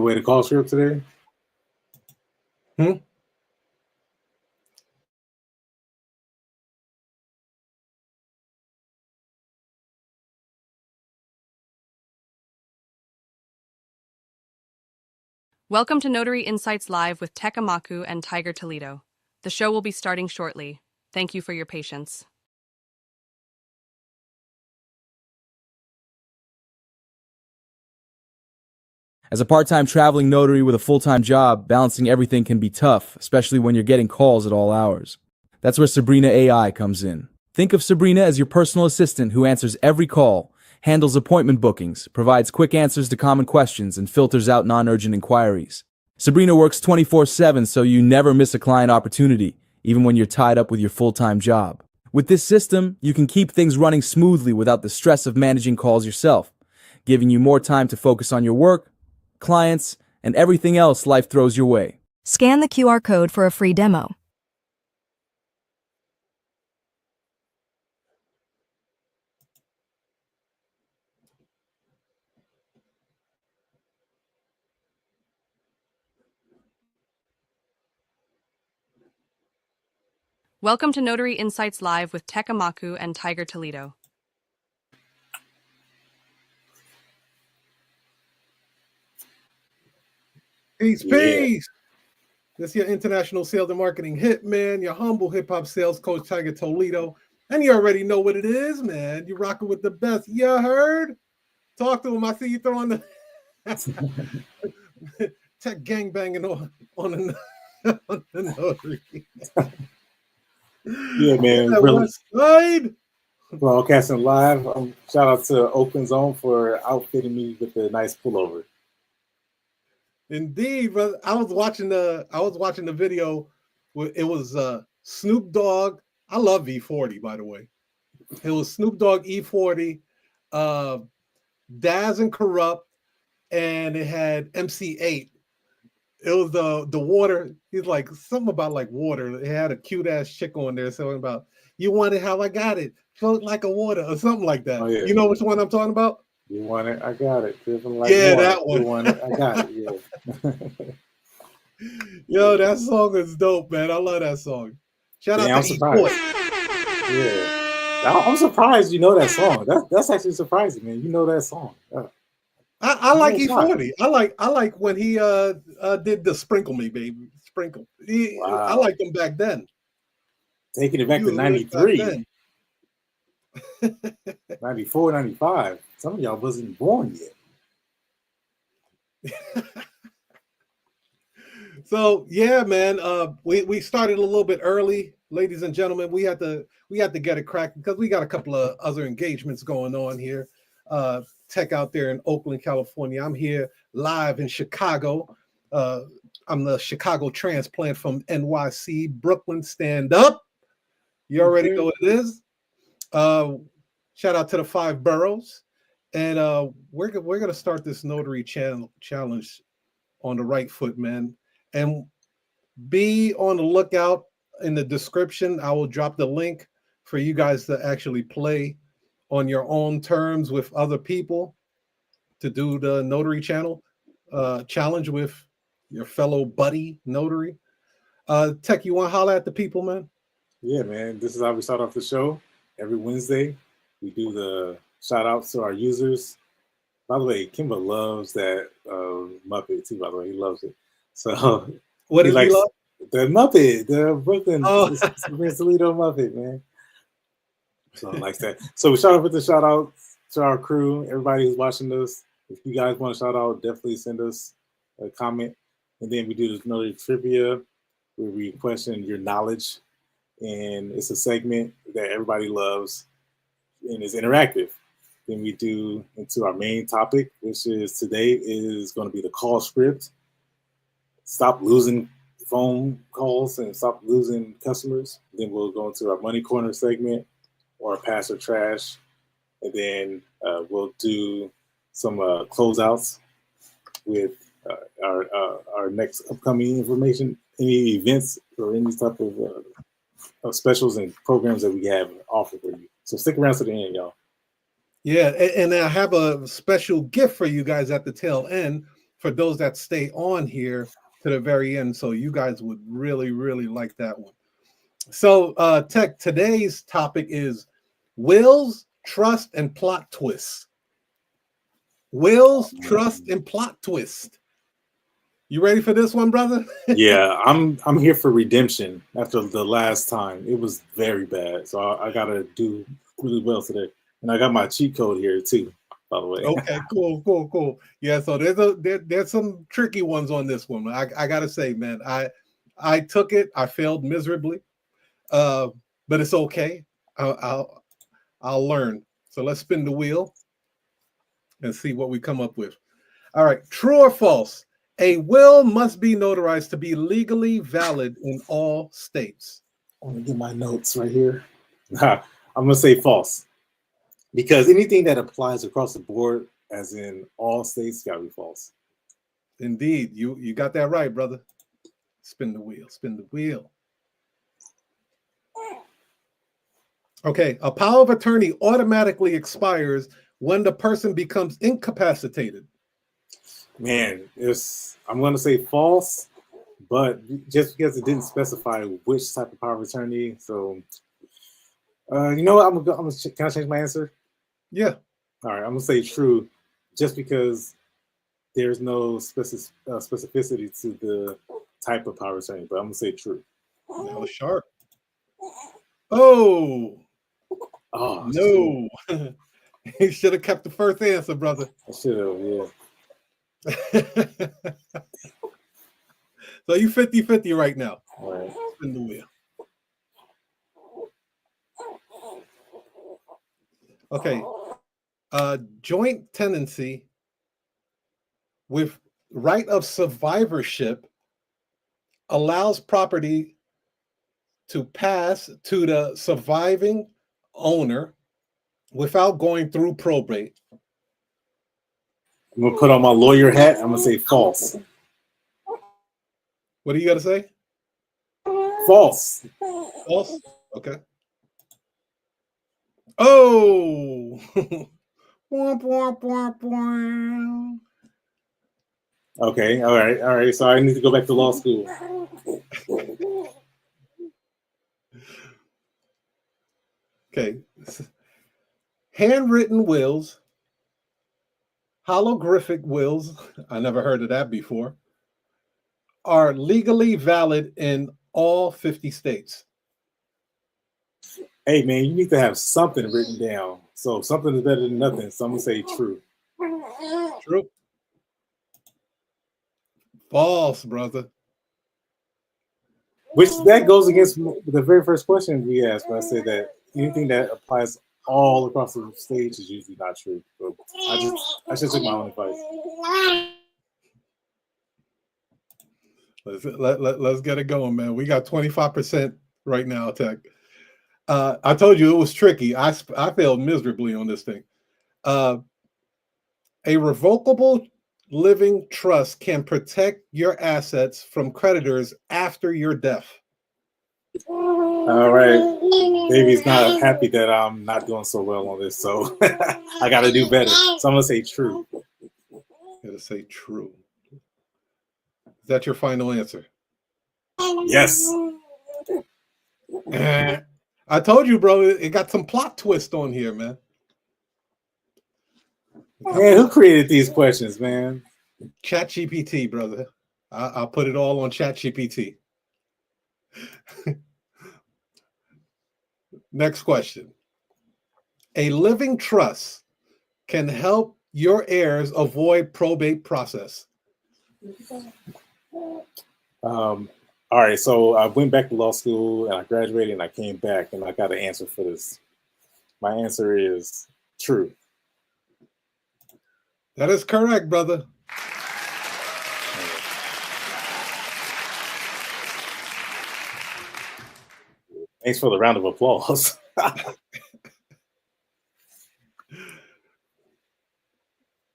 away the call script today? Welcome to Notary Insights Live with Tech Amaku and Tiger Toledo. The show will be starting shortly. Thank you for your patience. As a part-time traveling notary with a full-time job, balancing everything can be tough, especially when you're getting calls at all hours. That's where Sabrina AI comes in. Think of Sabrina as your personal assistant who answers every call, handles appointment bookings, provides quick answers to common questions, and filters out non-urgent inquiries. Sabrina works 24/7 so you never miss a client opportunity, even when you're tied up with your full-time job. With this system, you can keep things running smoothly without the stress of managing calls yourself, giving you more time to focus on your work, clients, and everything else life throws your way. Scan the QR code for a free demo. Welcome to Notary Insights Live with Tech Amaku and Tiger Toledo. Peace, peace. This is your international sales and marketing hitman, your humble hip-hop sales coach, Tiger Toledo. And you already know what it is, man. You're rocking with the best. You heard? Talk to him. I see you throwing the tech gangbanging on the notary. Yeah, man. Really. Side. Broadcasting live. Shout out to Open Zone for outfitting me with a nice pullover. Indeed, brother. I was watching the video. It was Snoop Dogg. I love E40, by the way. It was Snoop Dogg E40, Daz and Corrupt, and it had MC8. It was the water. He's like something about like water. It had a cute ass chick on there, something about you want it how I got it, float like a water or something like that. Oh, yeah. You know which one I'm talking about? You want it? I got it. Like yeah, water. That one. You want it? I got it. Yeah. Yo, that song is dope, man. I love that song. Shout out to E40. Yeah. I'm surprised you know that song. That's actually surprising, man. You know that song. I like E40. I like when he did the Sprinkle Me, Baby. Sprinkle. Wow. I liked him back then. Taking it back to 93. 94, 95. Some of y'all wasn't born yet. So yeah, man. We started a little bit early, ladies and gentlemen. We had to get it cracking because we got a couple of other engagements going on here. Tech out there in Oakland, California. I'm here live in Chicago. I'm the Chicago transplant from NYC, Brooklyn. Stand up. You already know what it is. Shout out to the 5 boroughs. And we're gonna start this notary challenge on the right foot, man. And be on the lookout. In the description, I will drop the link for you guys to actually play on your own terms with other people to do the notary challenge with your fellow buddy notary. Tech, you want to holler at the people, man? Yeah, man. This is how we start off the show. Every Wednesday, we do the shout outs to our users. By the way, Kimba loves that Muppet too, by the way. He loves it. So what does he love? The Muppet, the Brooklyn Toledo Muppet, man. So like that. So we start off with the shout out to our crew, everybody who's watching us. If you guys want to shout out, definitely send us a comment. And then we do this notary trivia where we question your knowledge. And it's a segment that everybody loves and is interactive. Then we do into our main topic, which is today is going to be the call script. Stop losing phone calls and stop losing customers. Then we'll go into our money corner segment or pass or trash. And then we'll do some closeouts with our next upcoming information, any events or any type of specials and programs that we have offered for you. So stick around to the end, y'all. Yeah, and I have a special gift for you guys at the tail end for those that stay on here to the very end. So you guys would really, really like that one. So Tech, today's topic is wills, trust, and plot twists. Wills, trust, and plot twist. You ready for this one, brother? Yeah, I'm here for redemption after the last time. It was very bad. So I gotta do really well today. And I got my cheat code here too, by the way. Okay, cool. Yeah, so there's some tricky ones on this one. I gotta say, man, I took it, I failed miserably. But it's okay. I'll learn. So let's spin the wheel and see what we come up with. All right, true or false? A will must be notarized to be legally valid in all states. I'm gonna get my notes right here. I'm gonna say false. Because anything that applies across the board, as in all states, gotta be false. Indeed, you got that right, brother. Spin the wheel. Okay, a power of attorney automatically expires when the person becomes incapacitated. Man, I'm gonna say false, but just because it didn't specify which type of power of attorney, so you know what? Can I change my answer? Yeah. All right, I'm gonna say true, just because there's no specificity to the type of power of attorney, but I'm gonna say true. That was sharp. Oh no. You should have kept the first answer, brother. I should have, yeah. So you 50-50 right now. All right. Spin the wheel. Okay. Joint tenancy with right of survivorship allows property to pass to the surviving owner without going through probate. I'm gonna put on my lawyer hat. I'm gonna say false. What do you got to say? False. False? Okay. Oh! Okay, all right. So I need to go back to law school. Okay. Handwritten wills, holographic wills, I never heard of that before, are legally valid in all 50 states. Hey man, you need to have something written down. So something is better than nothing. So I'm gonna say true. True. False, brother. Which that goes against the very first question we asked when I said that anything that applies all across the stage is usually not true. So I should take my own advice. Let's get it going, man. We got 25% right now, Tech. I told you it was tricky. I failed miserably on this thing. A revocable living trust can protect your assets from creditors after your death. All right. Baby's not happy that I'm not doing so well on this, so I got to do better. So I'm going to say true. Gotta say true. Is that your final answer? Yes. I told you, bro, it got some plot twist on here, man. Man, who created these questions, man? ChatGPT, brother. I'll put it all on ChatGPT. Next question. A living trust can help your heirs avoid probate process. All right, so I went back to law school and I graduated and I came back and I got an answer for this. My answer is true. That is correct, brother. Thanks for the round of applause.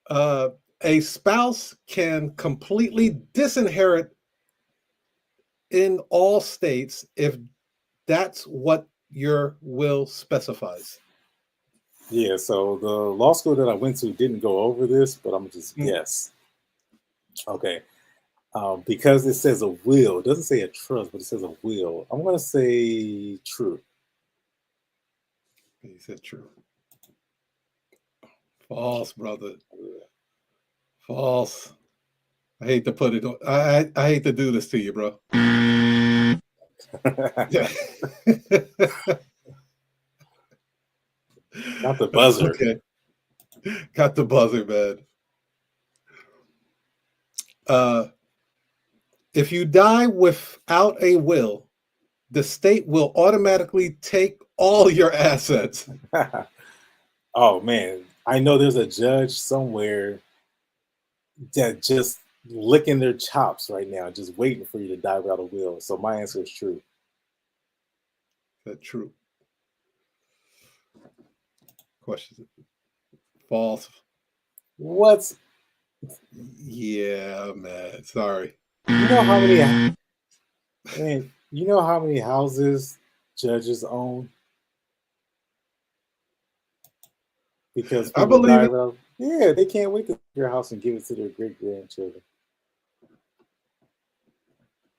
A spouse can completely disinherit in all states if that's what your will specifies. Yeah, so the law school that I went to didn't go over this, but I'm just guess. Okay. Because it says a will, it doesn't say a trust, but it says a will. I'm gonna say true. He said true. False, brother. False. I hate to put it on. I hate to do this to you, bro. Yeah. Not the buzzer. Okay. Got the buzzer, man. If you die without a will, the state will automatically take all your assets. Oh man, I know there's a judge somewhere that just licking their chops right now, just waiting for you to die without a will. So my answer is true. That's true. Question. False. What? Yeah, man. Sorry. You know how many? Man, you know how many houses judges own because I people believe die it. without. Yeah, they can't wait to take your house and give it to their great grandchildren.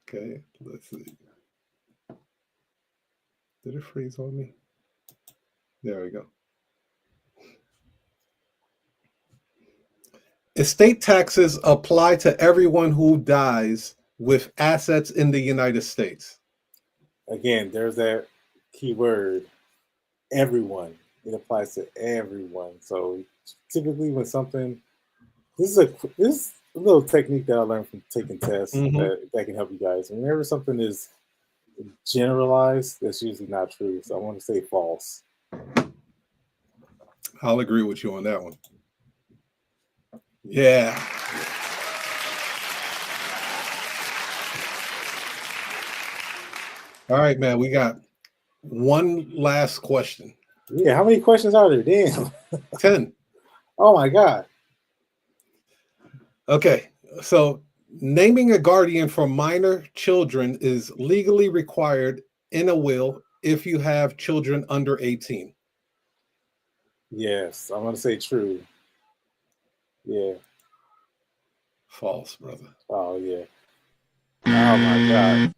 Okay, let's see. Did it freeze on me? There we go. Estate taxes apply to everyone who dies with assets in the United States. Again, there's that key word, everyone. It applies to everyone. So typically, when something, this is a little technique that I learned from taking tests that can help you guys. Whenever something is generalized, that's usually not true. So I want to say false. I'll agree with you on that one. Yeah. All right, man. We got one last question. Yeah, how many questions are there? Damn. 10. Oh my God. Okay. So naming a guardian for minor children is legally required in a will if you have children under 18. Yes, I'm gonna say true. Yeah. False, brother. Oh yeah. Oh my God.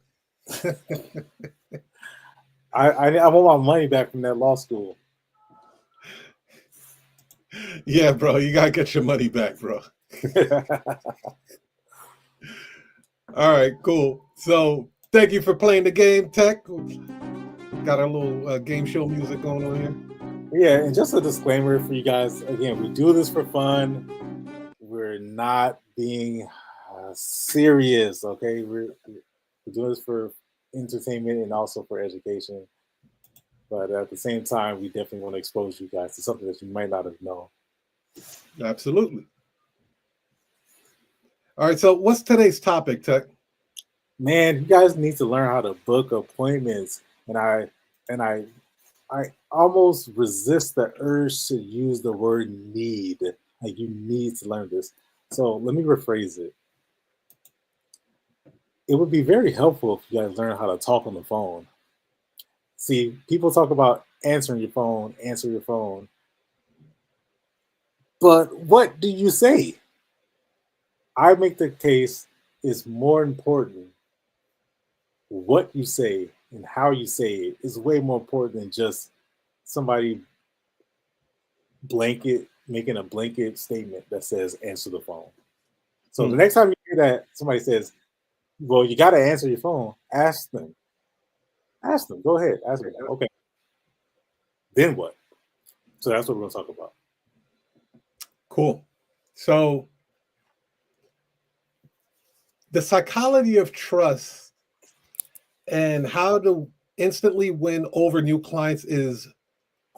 I want my money back from that law school. Yeah, bro. You got to get your money back, bro. All right, cool. So thank you for playing the game, Tech. Got our little game show music going on here. Yeah, and just a disclaimer for you guys. Again, we do this for fun. We're not being serious, okay? We're doing this for entertainment and also for education. But at the same time, we definitely want to expose you guys to something that you might not have known. Absolutely. All right, so what's today's topic, Tech? Man, you guys need to learn how to book appointments. And I almost resist the urge to use the word need. Like you need to learn this. So let me rephrase it. It would be very helpful if you guys learn how to talk on the phone. See, people talk about answering your phone, answer your phone. But what do you say? I make the case it's more important what you say and how you say it is way more important than just somebody blanket making a blanket statement that says answer the phone. So the next time you hear that somebody says, well, you got to answer your phone, ask them. Ask them. Go ahead. Ask them. Okay. Then what? So that's what we're going to talk about. Cool. So the psychology of trust and how to instantly win over new clients is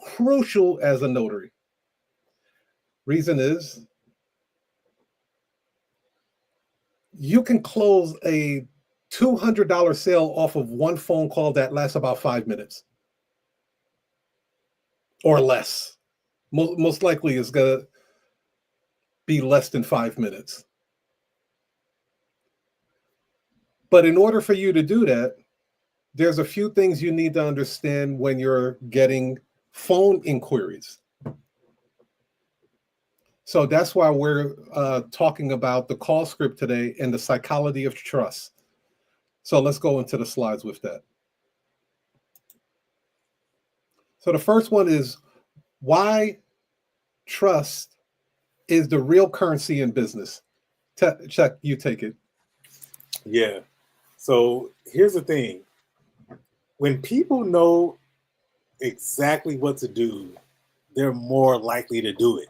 crucial as a notary. Reason is you can close a $200 sale off of one phone call that lasts about 5 minutes or less. Most likely it's going to be less than 5 minutes. But in order for you to do that, there's a few things you need to understand when you're getting phone inquiries. So that's why we're talking about the call script today and the psychology of trust. So let's go into the slides with that. So the first one is why trust is the real currency in business. Chuck, you take it. Yeah. So here's the thing. When people know exactly what to do, they're more likely to do it.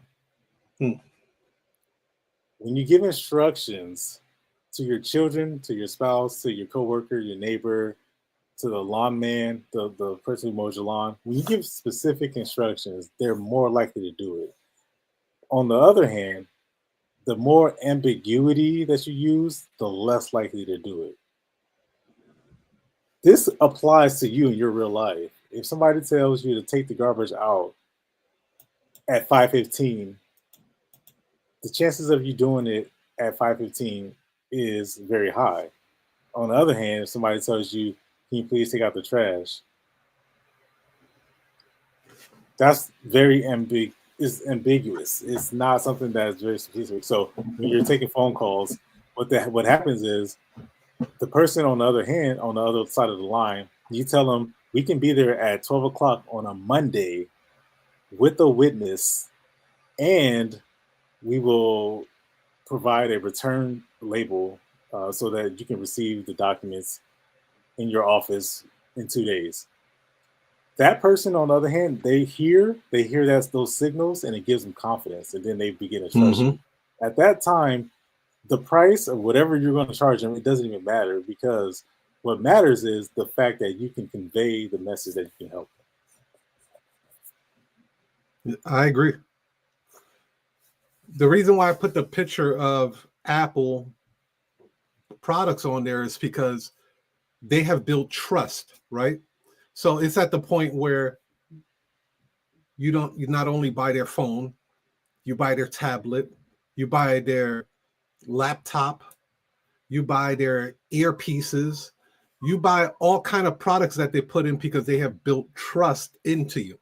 When you give instructions to your children, to your spouse, to your coworker, your neighbor, to the lawn man, the person who mows your lawn, when you give specific instructions, they're more likely to do it. On the other hand, the more ambiguity that you use, the less likely to do it. This applies to you in your real life. If somebody tells you to take the garbage out at 5:15, the chances of you doing it at 5:15 is very high. On the other hand, if somebody tells you, "Can you please take out the trash?" That's very ambiguous. It's not something that is very specific. So when you're taking phone calls, what happens is the person on the other hand, on the other side of the line, you tell them we can be there at 12 o'clock on a Monday with a witness, and we will provide a return label so that you can receive the documents in your office in 2 days. That person, on the other hand, they hear those signals, and it gives them confidence, and then they begin to trust you. At that time, the price of whatever you're going to charge them, it doesn't even matter, because what matters is the fact that you can convey the message that you can help them. I agree. The reason why I put the picture of Apple products on there is because they have built trust, right? So it's at the point where you not only buy their phone, you buy their tablet, you buy their laptop, you buy their earpieces, you buy all kind of products that they put in because they have built trust into you.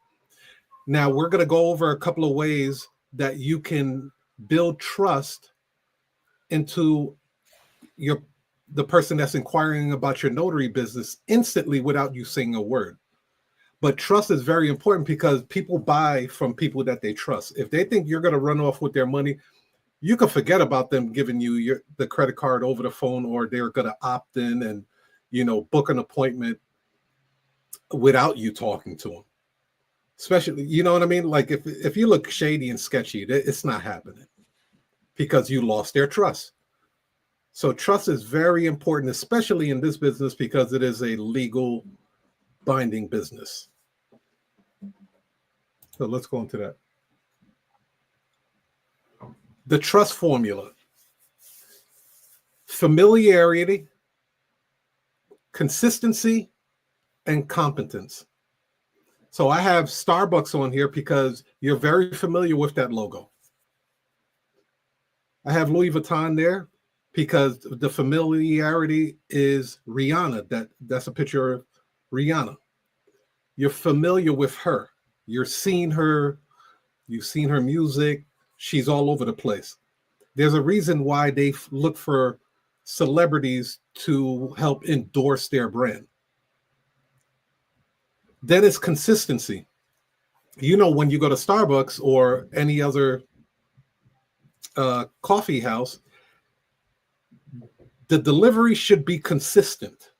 Now we're going to go over a couple of ways that you can build trust into the person that's inquiring about your notary business instantly without you saying a word. But trust is very important because people buy from people that they trust. If they think you're going to run off with their money, you can forget about them giving you the credit card over the phone, or they're going to opt in and, book an appointment without you talking to them. Especially, you know what I mean? Like if you look shady and sketchy, it's not happening because you lost their trust. So trust is very important, especially in this business, because it is a legal binding business. So let's go into that. The trust formula: familiarity, consistency, and competence. So I have Starbucks on here because you're very familiar with that logo. I have Louis Vuitton there because the familiarity is Rihanna. That's a picture of Rihanna. You're familiar with her. You've seen her music. She's all over the place. There's a reason why they look for celebrities to help endorse their brand. Then it's consistency. When you go to Starbucks or any other coffee house, the delivery should be consistent.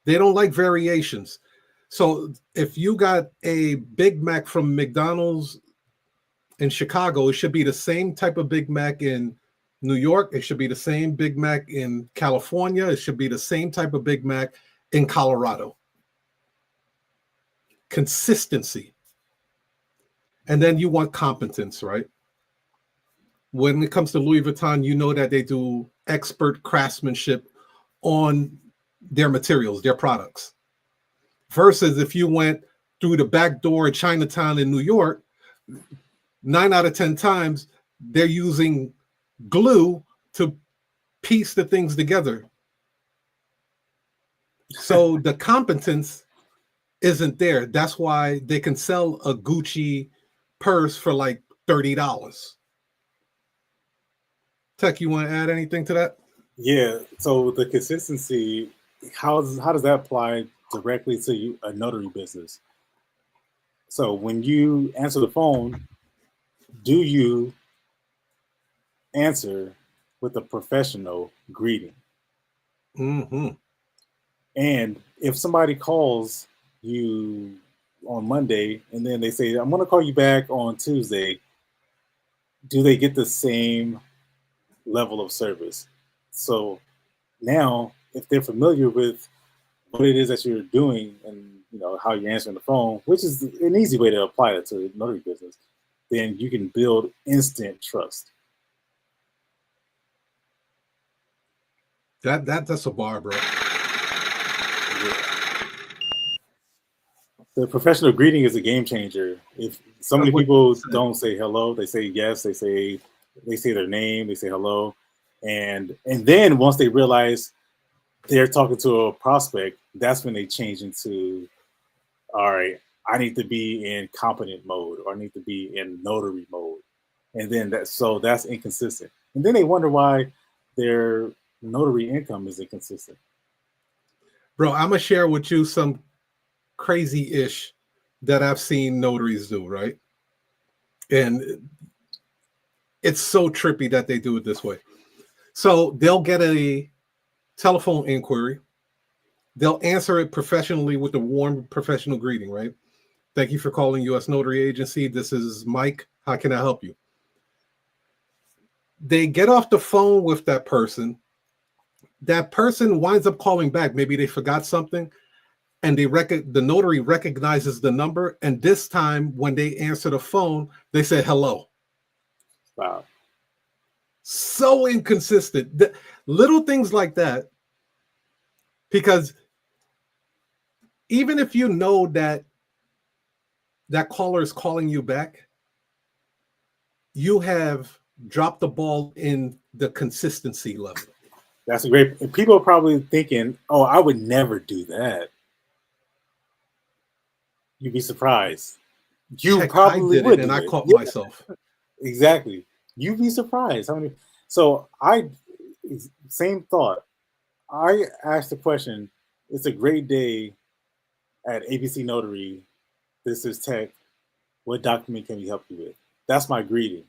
They don't like variations. So if you got a Big Mac from McDonald's in Chicago, it should be the same type of Big Mac in New York. It should be the same Big Mac in California. It should be the same type of Big Mac in Colorado. Consistency. And then you want competence, right? When it comes to Louis Vuitton, you know that they do expert craftsmanship on their materials, their products. Versus if you went through the back door in Chinatown in New York, 9 out of 10 times, they're using glue to piece the things together. So the competence isn't there. That's why they can sell a Gucci purse for like $30. Tech, you want to add anything to that? Yeah. So the consistency, how does that apply directly to a notary business? So when you answer the phone, do you answer with a professional greeting? Mm-hmm. And if somebody calls you on Monday and then they say, I'm going to call you back on Tuesday, do they get the same level of service? So now, if they're familiar with what it is that you're doing and how you're answering the phone, which is an easy way to apply it to notary business, then you can build instant trust. That's a bar, bro. The professional greeting is a game changer. If so many people don't say hello, they say yes, they say their name, they say hello, and then once they realize they're talking to a prospect, that's when they change into, all right, I need to be in competent mode, or I need to be in notary mode, and then that's inconsistent, and then they wonder why their notary income is inconsistent. Bro, I'm gonna share with you some crazy-ish that I've seen notaries do, right? And it's so trippy that they do it this way. So they'll get a telephone inquiry. They'll answer it professionally with a warm professional greeting, right? Thank you for calling U.S. Notary Agency. This is Mike. How can I help you? They get off the phone with that person. That person winds up calling back. Maybe they forgot something, and the notary recognizes the number. And this time, when they answer the phone, they say hello. Wow. So inconsistent. Little things like that, because even if you know that caller is calling you back, you have dropped the ball in the consistency level. That's a great. People are probably thinking, "Oh, I would never do that." You'd be surprised. You probably would, and I caught myself. Exactly. You'd be surprised how many. So same thought. I asked the question. It's a great day at ABC Notary. This is Tech. What document can we help you with? That's my greeting.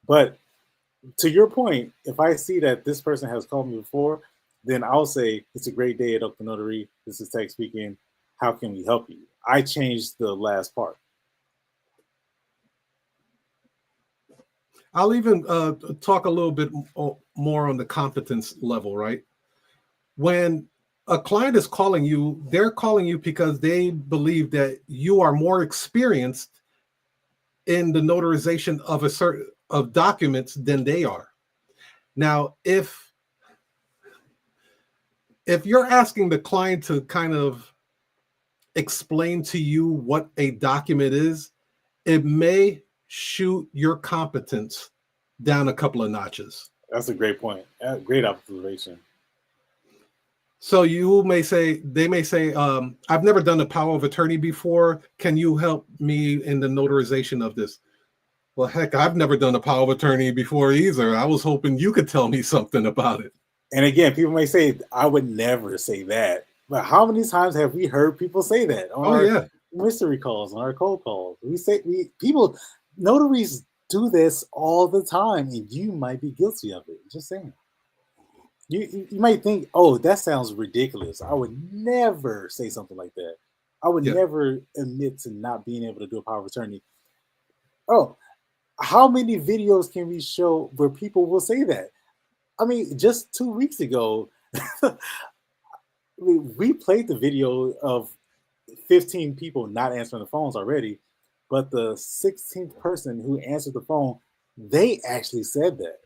But to your point, if I see that this person has called me before, then I'll say, it's a great day at Oakland Notary. This is Tech speaking. How can we help you? I changed the last part. I'll even talk a little bit more on the competence level, right? When a client is calling you, they're calling you because they believe that you are more experienced in the notarization of documents than they are. Now, if you're asking the client to kind of explain to you what a document is, it may shoot your competence down a couple of notches. That's a great point. Great observation. So they may say, I've never done a power of attorney before. Can you help me in the notarization of this? Well, heck, I've never done a power of attorney before either. I was hoping you could tell me something about it. And again, people may say, I would never say that. But how many times have we heard people say that on our mystery calls, on our cold calls? Notaries do this all the time, and you might be guilty of it. Just saying. You might think, oh, that sounds ridiculous. I would never say something like that. I would never admit to not being able to do a power of attorney. Oh, how many videos can we show where people will say that? I mean, just 2 weeks ago, we played the video of 15 people not answering the phones already, but the 16th person who answered the phone, they actually said that.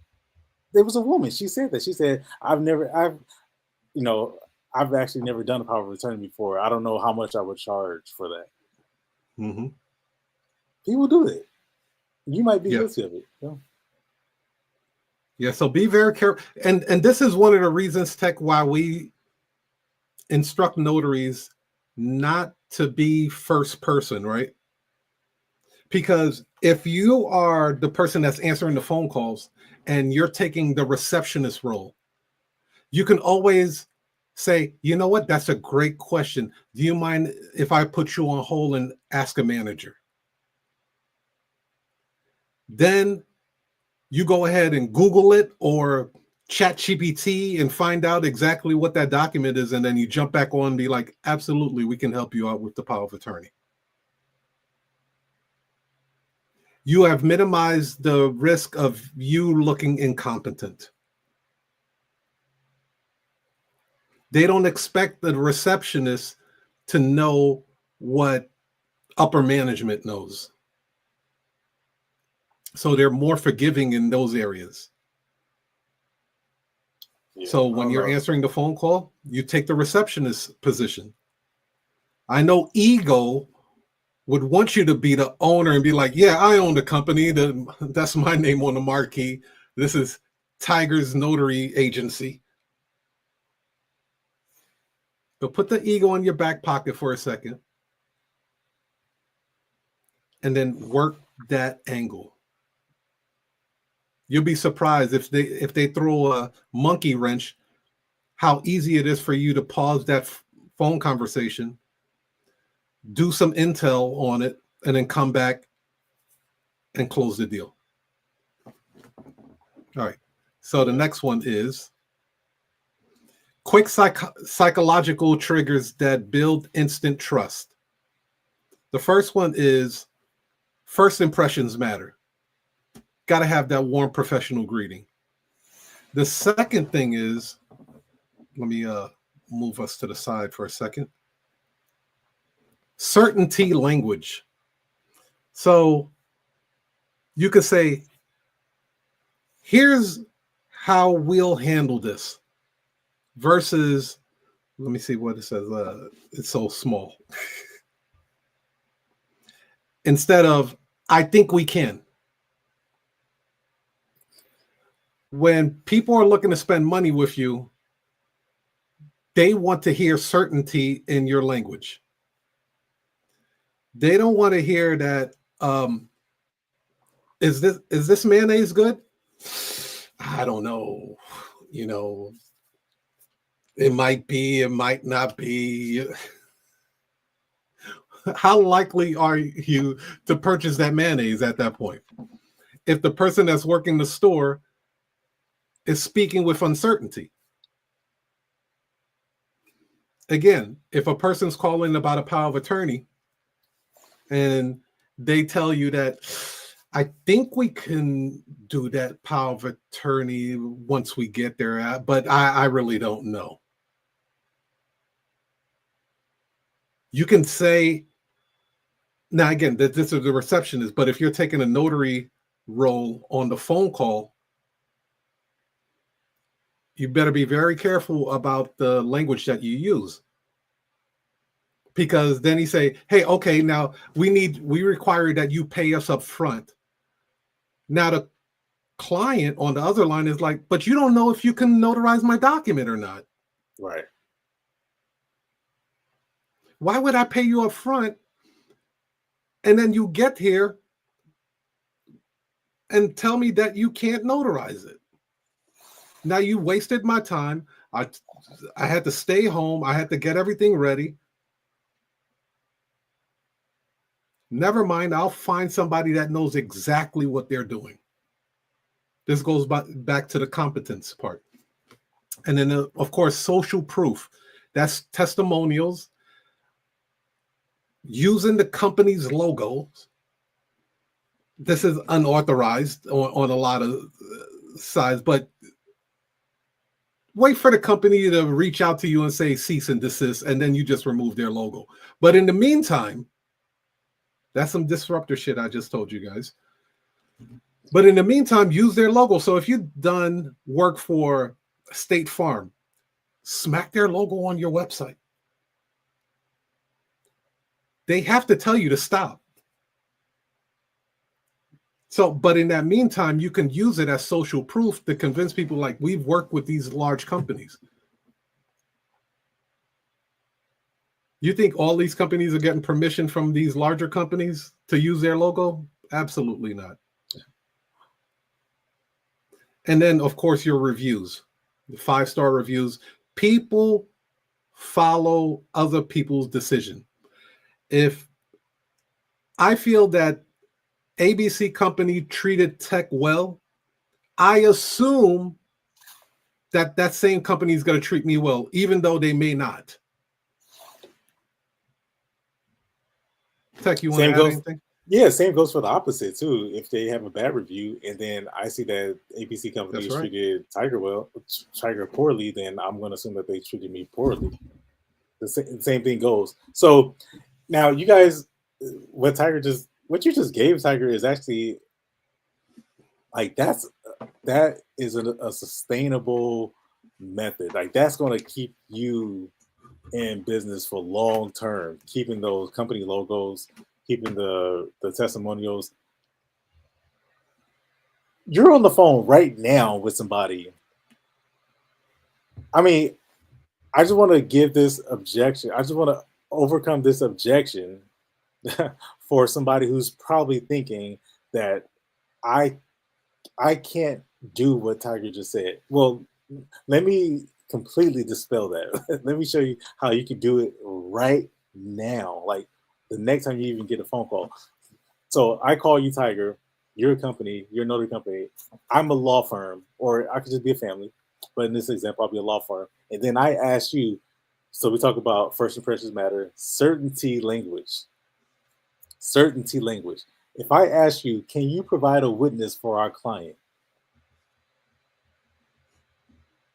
There was a woman. She said that. She said, I've actually never done a power of attorney before. I don't know how much I would charge for that. Mm-hmm. People do it. You might be guilty of it. Yeah, so be very careful. And this is one of the reasons, Tech, why we instruct notaries not to be first person, right? Because if you are the person that's answering the phone calls and you're taking the receptionist role, you can always say, you know what, that's a great question. Do you mind if I put you on hold and ask a manager? Then you go ahead and Google it or chat GPT and find out exactly what that document is. And then you jump back on and be like, absolutely, we can help you out with the power of attorney. You have minimized the risk of you looking incompetent. They don't expect the receptionist to know what upper management knows. So they're more forgiving in those areas. Yeah, so when you're answering the phone call, you take the receptionist position. I know ego would want you to be the owner and be like, yeah, I own the company. That's my name on the marquee. This is Tiger's Notary Agency. But put the ego in your back pocket for a second and then work that angle. You'll be surprised if they throw a monkey wrench, how easy it is for you to pause that phone conversation, do some intel on it, and then come back and close the deal. All right. So the next one is quick psychological triggers that build instant trust. The first one is first impressions matter. Got to have that warm professional greeting. The second thing is, let me move us to the side for a second. Certainty language. So you could say, here's how we'll handle this versus, let me see what it says. It's so small. Instead of, I think we can. When people are looking to spend money with you, they want to hear certainty in your language. They don't want to hear that, is this mayonnaise good? I don't know. You know, it might be, it might not be. How likely are you to purchase that mayonnaise at that point? If the person that's working the store is speaking with uncertainty. Again, if a person's calling about a power of attorney and they tell you that, I think we can do that power of attorney once we get there, but I really don't know. You can say, now again, that this is the receptionist, but if you're taking a notary role on the phone call, you better be very careful about the language that you use. Because then he say, hey, okay, now we require that you pay us up front. Now the client on the other line is like, but you don't know if you can notarize my document or not. Right. Why would I pay you up front? And then you get here and tell me that you can't notarize it. Now you wasted my time. I had to stay home. I had to get everything ready. Never mind, I'll find somebody that knows exactly what they're doing. This goes back to the competence part. And then, of course, social proof. That's testimonials, using the company's logos. This is unauthorized on a lot of sides, but wait for the company to reach out to you and say cease and desist, and then you just remove their logo. But in the meantime, that's some disruptor shit I just told you guys. But in the meantime, use their logo. So if you've done work for State Farm, smack their logo on your website. They have to tell you to stop. So, but in that meantime, you can use it as social proof to convince people like, we've worked with these large companies. You think all these companies are getting permission from these larger companies to use their logo? Absolutely not. And then, of course, your reviews, the 5-star reviews. People follow other people's decision. If I feel that ABC company treated tech well, I assume that that same company is going to treat me well, even though they may not. Tech, you want to Same add goes. anything? Yeah, same goes for the opposite too. If they have a bad review, and then I see that ABC company That's has right. treated Tiger poorly, then I'm going to assume that they treated me poorly. The same thing goes. So now, you guys, what you just gave Tiger is actually like that is a sustainable method. Like that's going to keep you in business for long term, keeping those company logos, keeping the testimonials. You're on the phone right now with somebody. I mean, I just want to give this objection. I just want to overcome this objection for somebody who's probably thinking that I I can't do what Tiger just said. Well, let me completely dispel that. Let me show you how you can do it right now. Like the next time you even get a phone call. So I call you Tiger, you're a company, you're a notary company. I'm a law firm, or I could just be a family. But in this example, I'll be a law firm. And then I ask you, so we talk about first impressions matter, certainty language. Certainty language. If I ask you, can you provide a witness for our client?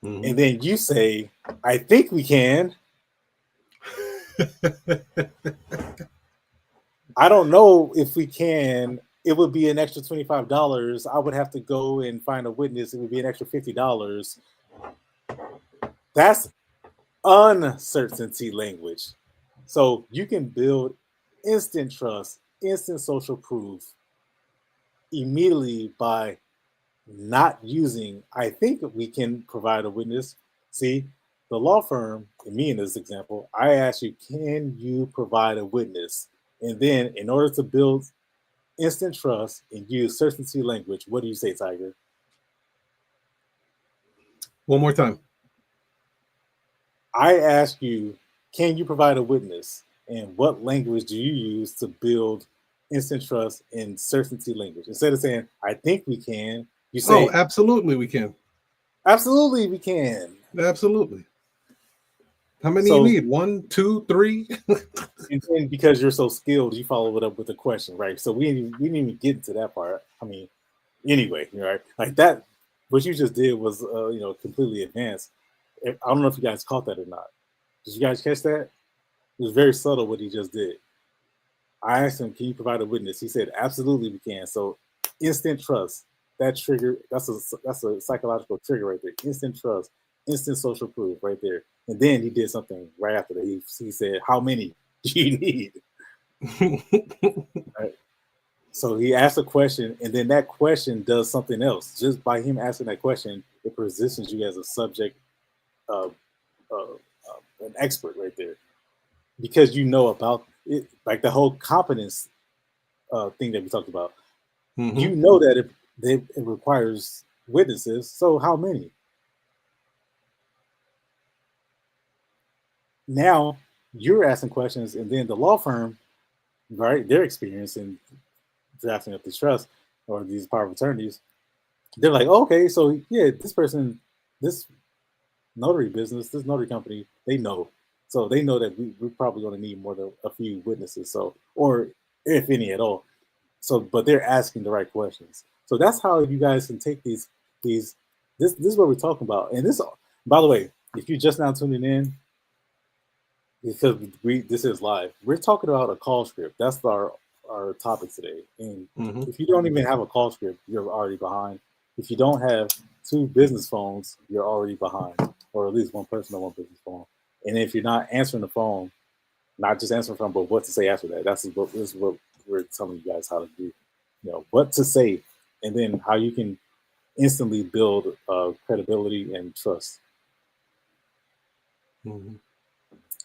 And then you say, I think we can. I don't know if we can. It would be an extra $25. I would have to go and find a witness. It would be an extra $50. That's uncertainty language. So you can build instant trust, instant social proof immediately by not using, I think we can provide a witness. See, the law firm, and me in this example, I ask you, can you provide a witness? And then in order to build instant trust and use certainty language, what do you say, Tiger? One more time. I ask you, can you provide a witness? And what language do you use to build instant trust and certainty language? Instead of saying, I think we can, you Oh, say, absolutely we can. absolutely we can. Absolutely. How many you So, need? 1, 2, 3? and then because you're so skilled, you follow it up with a question, right? So we didn't even get into that part. I mean, anyway, right? Like that, what you just did was, completely advanced. I don't know if you guys caught that or not. Did you guys catch that? It was very subtle what he just did. I asked him, "Can you provide a witness?" He said, "Absolutely, we can." So, instant trust. That trigger. That's a psychological trigger right there. Instant trust, instant social proof right there. And then he did something right after that. He said, "How many do you need?" Right. So he asked a question, and then that question does something else. Just by him asking that question, it positions you as a subject, uh, an expert right there, because you know about it, like the whole competence thing that we talked about. You know that it requires witnesses. So how many? Now you're asking questions, and then the law firm, right? Their experience in drafting up these trusts or these power of attorneys, they're like, okay, so yeah, this person, this notary business, this notary company, they know. So they know that we're probably going to need more than a few witnesses. So, or if any at all. So, but they're asking the right questions. So that's how you guys can take these. This is what we're talking about. And this, by the way, if you're just now tuning in, because this is live, we're talking about a call script. That's our topic today. And if you don't even have a call script, you're already behind. If you don't have two business phones, you're already behind, or at least one person on one business phone. And if you're not answering the phone, not just answering the phone, but what to say after that. This is what we're telling you guys how to do. What to say, and then how you can instantly build credibility and trust.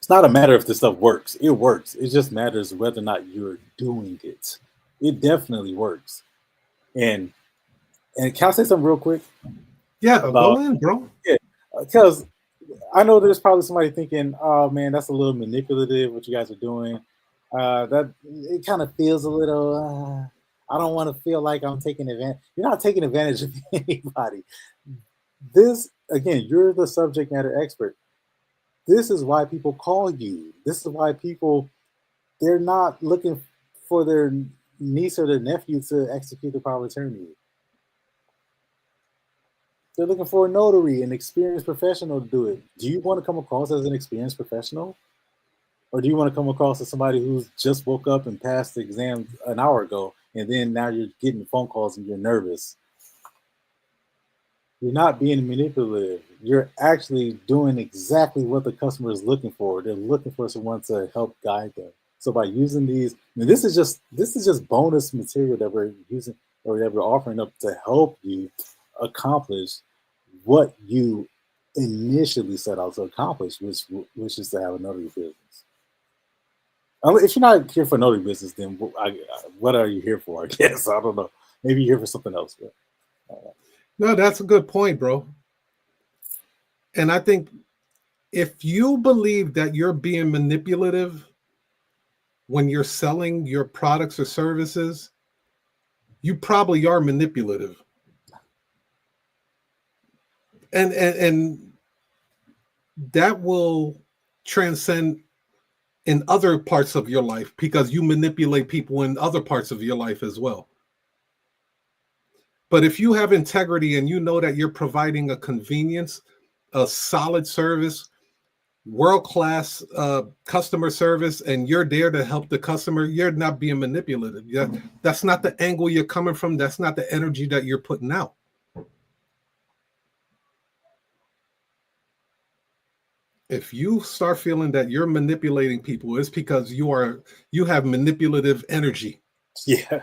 It's not a matter if this stuff works. It works. It just matters whether or not you're doing it. It definitely works. And can I say something real quick Yeah, about go in, bro. because I know there's probably somebody thinking, "Oh man, that's a little manipulative. What you guys are doing." That it kind of feels a little. I don't want to feel like I'm taking advantage. You're not taking advantage of anybody. This again, you're the subject matter expert. This is why people call you. This is why people they're not looking for their niece or their nephew to execute the power of attorney. They're looking for a notary, an experienced professional to do it. Do you want to come across as an experienced professional? Or do you want to come across as somebody who's just woke up and passed the exam an hour ago, and then now you're getting phone calls and you're nervous? You're not being manipulative. You're actually doing exactly what the customer is looking for. They're looking for someone to help guide them. So by using these, I mean, this is just bonus material that we're using or that we're offering up to help you accomplish what you initially set out to accomplish, which is to have a notary business. If you're not here for notary business, then what are you here for? I guess I don't know. Maybe you're here for something else. But, No, that's a good point, bro. And I think if you believe that you're being manipulative when you're selling your products or services, you probably are manipulative. And that will transcend in other parts of your life because you manipulate people in other parts of your life as well. But if you have integrity and you know that you're providing a convenience, a solid service, world-class customer service, and you're there to help the customer, you're not being manipulative. That's not the angle you're coming from. That's not the energy that you're putting out. If you start feeling that you're manipulating people, it's because you have manipulative energy. yeah,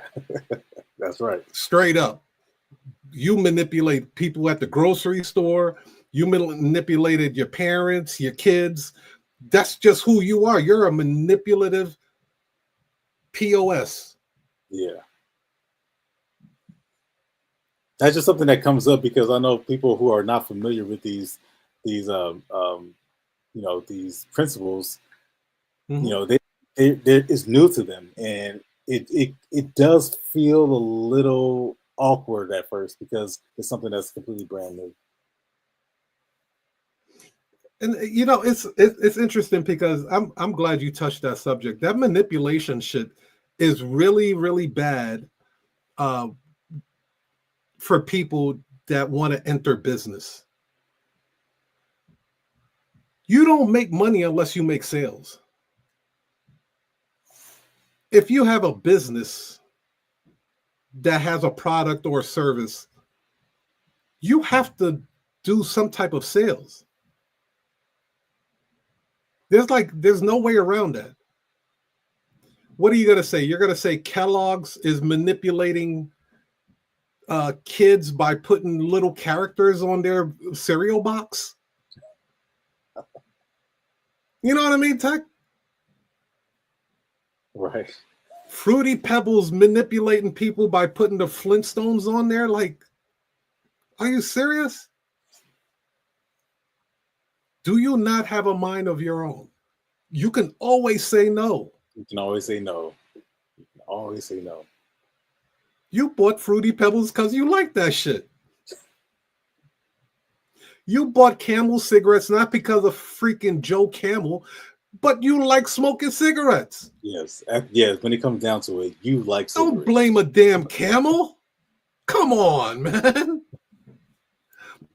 that's right. Straight up. You manipulate people at the grocery store. You manipulated your parents, your kids. That's just who you are. You're a manipulative POS. Yeah. That's just something that comes up because I know people who are not familiar with these these principles, Mm-hmm. It's new to them, and it does feel a little awkward at first because it's something that's completely brand new. And it's interesting because I'm glad you touched that subject. That manipulation shit is really, really bad for people that want to enter business. You don't make money unless you make sales. If you have a business that has a product or service, you have to do some type of sales. There's no way around that. What are you going to say? You're going to say Kellogg's is manipulating kids by putting little characters on their cereal box? You know what I mean, Tech? Right. Fruity Pebbles manipulating people by putting the Flintstones on there? Like, are you serious? Do you not have a mind of your own? You can always say no. You can always say no. You can always say no. You bought Fruity Pebbles because you like that shit. You bought Camel cigarettes not because of freaking Joe Camel, but you like smoking cigarettes. Yes. Yes. When it comes down to it, you like cigarettes. Don't blame a damn camel. Come on, man.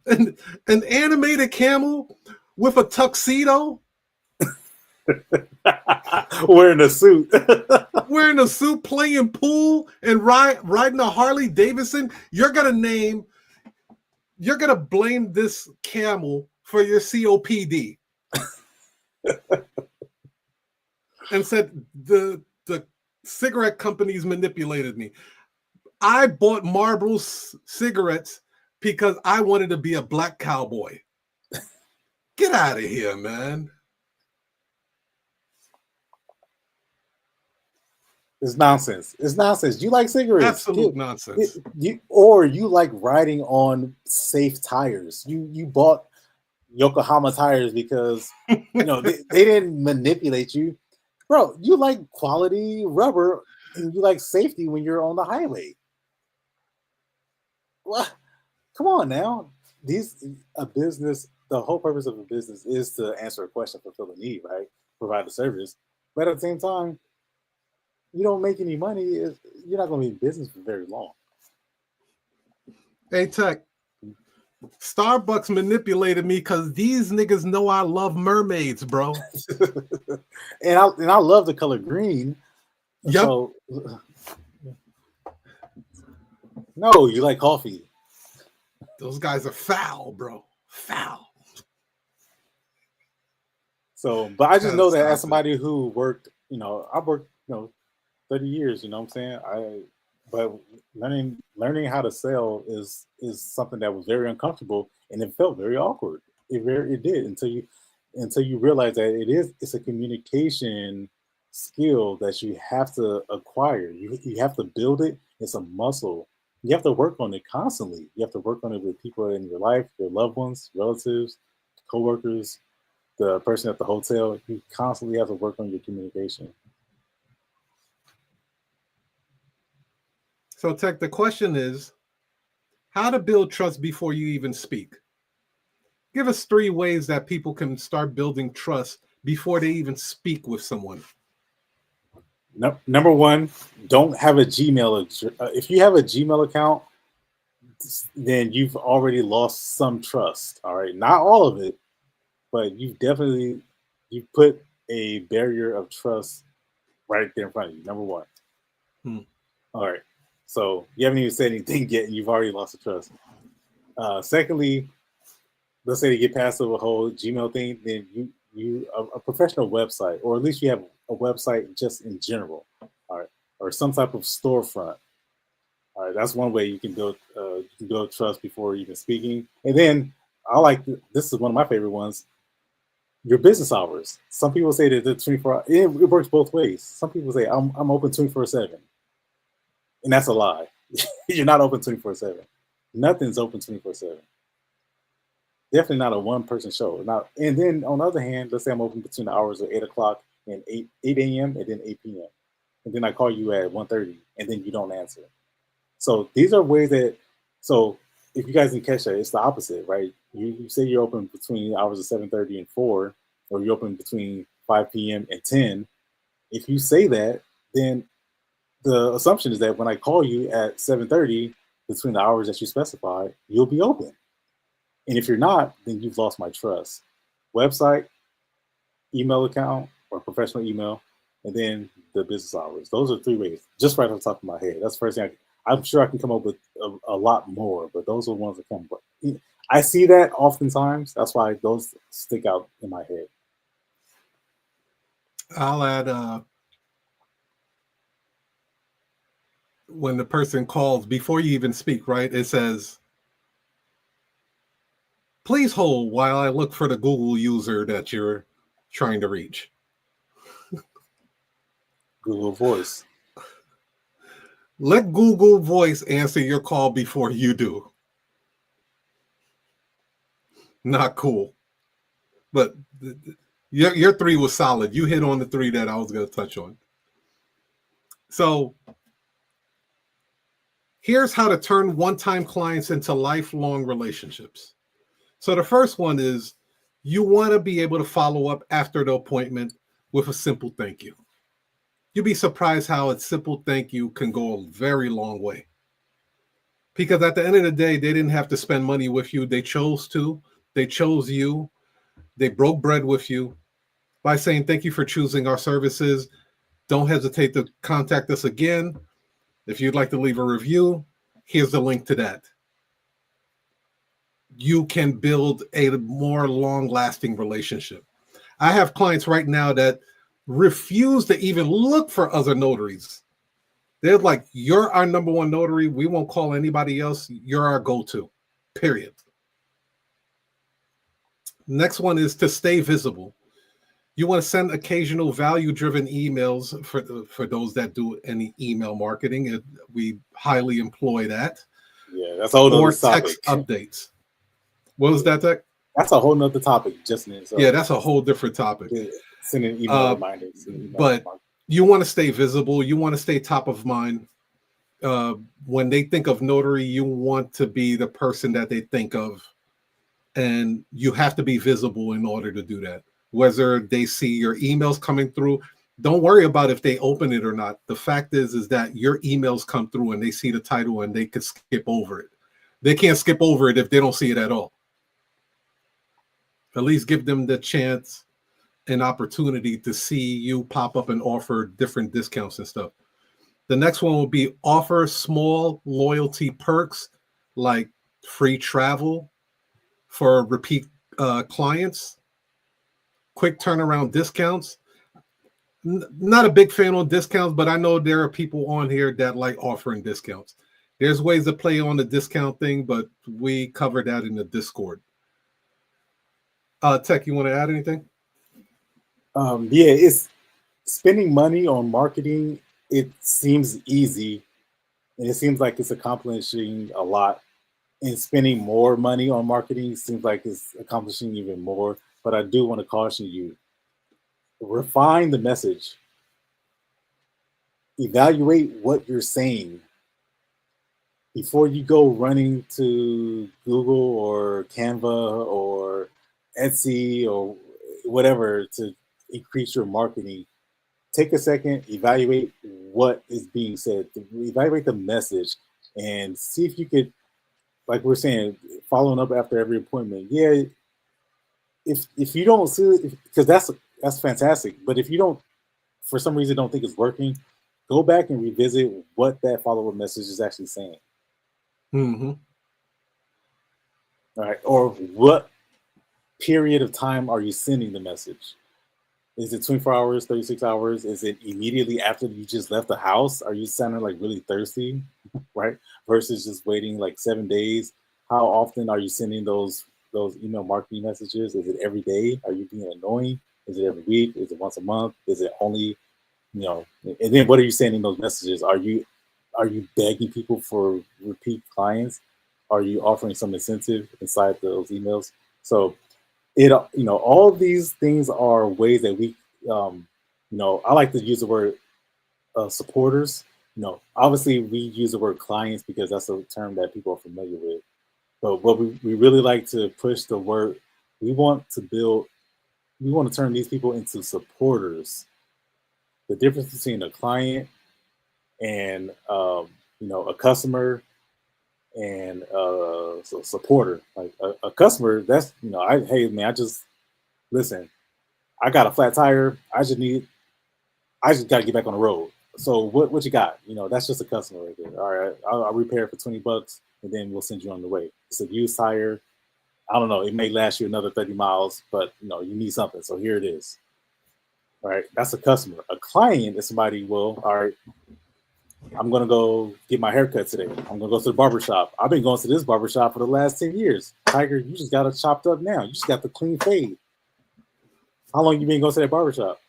An animated camel with a tuxedo. Wearing a suit. Wearing a suit, playing pool, and riding a Harley Davidson. You're gonna blame this camel for your COPD. And said the cigarette companies manipulated me. I bought Marlboro cigarettes because I wanted to be a black cowboy. Get out of here, man. It's nonsense. It's nonsense. You like cigarettes? Absolute nonsense. Or you like riding on safe tires. You bought Yokohama tires because they didn't manipulate you, bro. You like quality rubber and you like safety when you're on the highway. What? Come on now. A business. The whole purpose of a business is to answer a question, fulfill a need, right? Provide a service, but at the same time, you don't make any money. You're not going to be in business for very long. Hey, Tech. Starbucks manipulated me because these niggas know I love mermaids, bro. and I love the color green. Yep. So, no, you like coffee. Those guys are foul, bro. Foul. So, but I just know that as somebody who worked, I worked, 30 years, you know what I'm saying? But learning how to sell is something that was very uncomfortable and it felt very awkward. It did until you realize that it's a communication skill that you have to acquire. You have to build it. It's a muscle. You have to work on it constantly. You have to work on it with people in your life, your loved ones, relatives, coworkers, the person at the hotel. You constantly have to work on your communication. So, Tech, the question is, how to build trust before you even speak? Give us 3 ways that people can start building trust before they even speak with someone. Number 1, don't have a Gmail. If you have a Gmail account, then you've already lost some trust. All right, not all of it, but you put a barrier of trust right there in front of you. Number 1. All right. So you haven't even said anything yet, and you've already lost the trust. Secondly, let's say to get past the whole Gmail thing, then a professional website, or at least you have a website just in general, all right, or some type of storefront. All right, that's one way you can build trust before even speaking. And then this is one of my favorite ones. Your business hours. Some people say that the 24 it works both ways. Some people say I'm open 24/7. And that's a lie. You're not open 24/7. Nothing's open 24/7. Definitely not a one-person show. And then on the other hand, let's say I'm open between the hours of 8 o'clock and 8 a.m. and then 8 p.m. And then I call you at 1:30 and then you don't answer. So these are ways that, so if you guys didn't catch that, it's the opposite, right? You say you're open between the hours of 7:30 and 4, or you're open between 5 p.m. and 10. If you say that, then the assumption is that when I call you at 7:30 between the hours that you specified, you'll be open. And if you're not, then you've lost my trust. Website, email account, or professional email, and then the business hours. Those are 3 ways, just right off the top of my head. That's the first thing. I'm sure I can come up with a lot more, but those are the ones that come. I see that oftentimes. That's why those stick out in my head. I'll add, when the person calls, before you even speak, right, it says, please hold while I look for the Google user that you're trying to reach. Google Voice. Let Google Voice answer your call before you do. Not cool. But your 3 was solid. You hit on the 3 that I was going to touch on. So here's how to turn one-time clients into lifelong relationships. So the first one is you want to be able to follow up after the appointment with a simple thank you. You'd be surprised how a simple thank you can go a very long way. Because at the end of the day, they didn't have to spend money with you. They chose to. They chose you. They broke bread with you by saying, thank you for choosing our services. Don't hesitate to contact us again. If you'd like to leave a review, here's the link to that. You can build a more long-lasting relationship. I have clients right now that refuse to even look for other notaries. They're like, you're our number 1 notary. We won't call anybody else. You're our go-to, period. Next one is to stay visible. You want to send occasional value-driven emails for those that do any email marketing. We highly employ that. Yeah, that's a whole Or nother topic. text updates. What was that, Tech? That's a whole nother topic, just in itself. Yeah, that's a whole different topic. Sending email reminders. But you want to stay visible. You want to stay top of mind. When they think of Notary, you want to be the person that they think of. And you have to be visible in order to do that. Whether they see your emails coming through, don't worry about if they open it or not. The fact is that your emails come through and they see the title and they could skip over it. They can't skip over it if they don't see it at all. At least give them the chance and opportunity to see you pop up and offer different discounts and stuff. The next one will be offer small loyalty perks like free travel for repeat clients, quick turnaround discounts. Not a big fan of discounts, but I know there are people on here that like offering discounts. There's ways to play on the discount thing, but we cover that in the Discord. Tech, you want to add anything? Yeah, it's spending money on marketing. It seems easy, and it seems like it's accomplishing a lot. And spending more money on marketing seems like it's accomplishing even more. But I do want to caution you: refine the message. Evaluate what you're saying before you go running to Google or Canva or Etsy or whatever to increase your marketing. Take a second, evaluate what is being said, evaluate the message, and see if you could, like we're saying, following up after every appointment. Yeah, if you don't see it, because that's fantastic. But if you don't, for some reason, don't think it's working, go back and revisit what that follow-up message is actually saying. Mm-hmm. All right, or what period of time are you sending the message? Is it 24 hours, 36 hours? Is it immediately after you just left the house? Are you sounding like really thirsty, right? Versus just waiting like 7 days. How often are you sending those email marketing messages? Is it every day? Are you being annoying? Is it every week? Is it once a month? Is it only, and then what are you sending those messages? Are you begging people for repeat clients? Are you offering some incentive inside those emails? So all of these things are ways that we, I like to use the word supporters. Obviously we use the word clients because that's a term that people are familiar with. But what we really like to push the word, we want to turn these people into supporters. The difference between a client and, a customer and a supporter. Like a customer, that's, hey man, listen, I got a flat tire. I just got to get back on the road. So what you got? That's just a customer right there. All right, I'll repair it for $20 and then we'll send you on the way. It's a used tire. I don't know. It may last you another 30 miles, but you need something. So here it is. All right, that's a customer. A client is somebody, all right, I'm going to go get my haircut today. I'm going to go to the barbershop. I've been going to this barbershop for the last 10 years. Tiger, you just got it chopped up now. You just got the clean fade. How long you been going to that barbershop?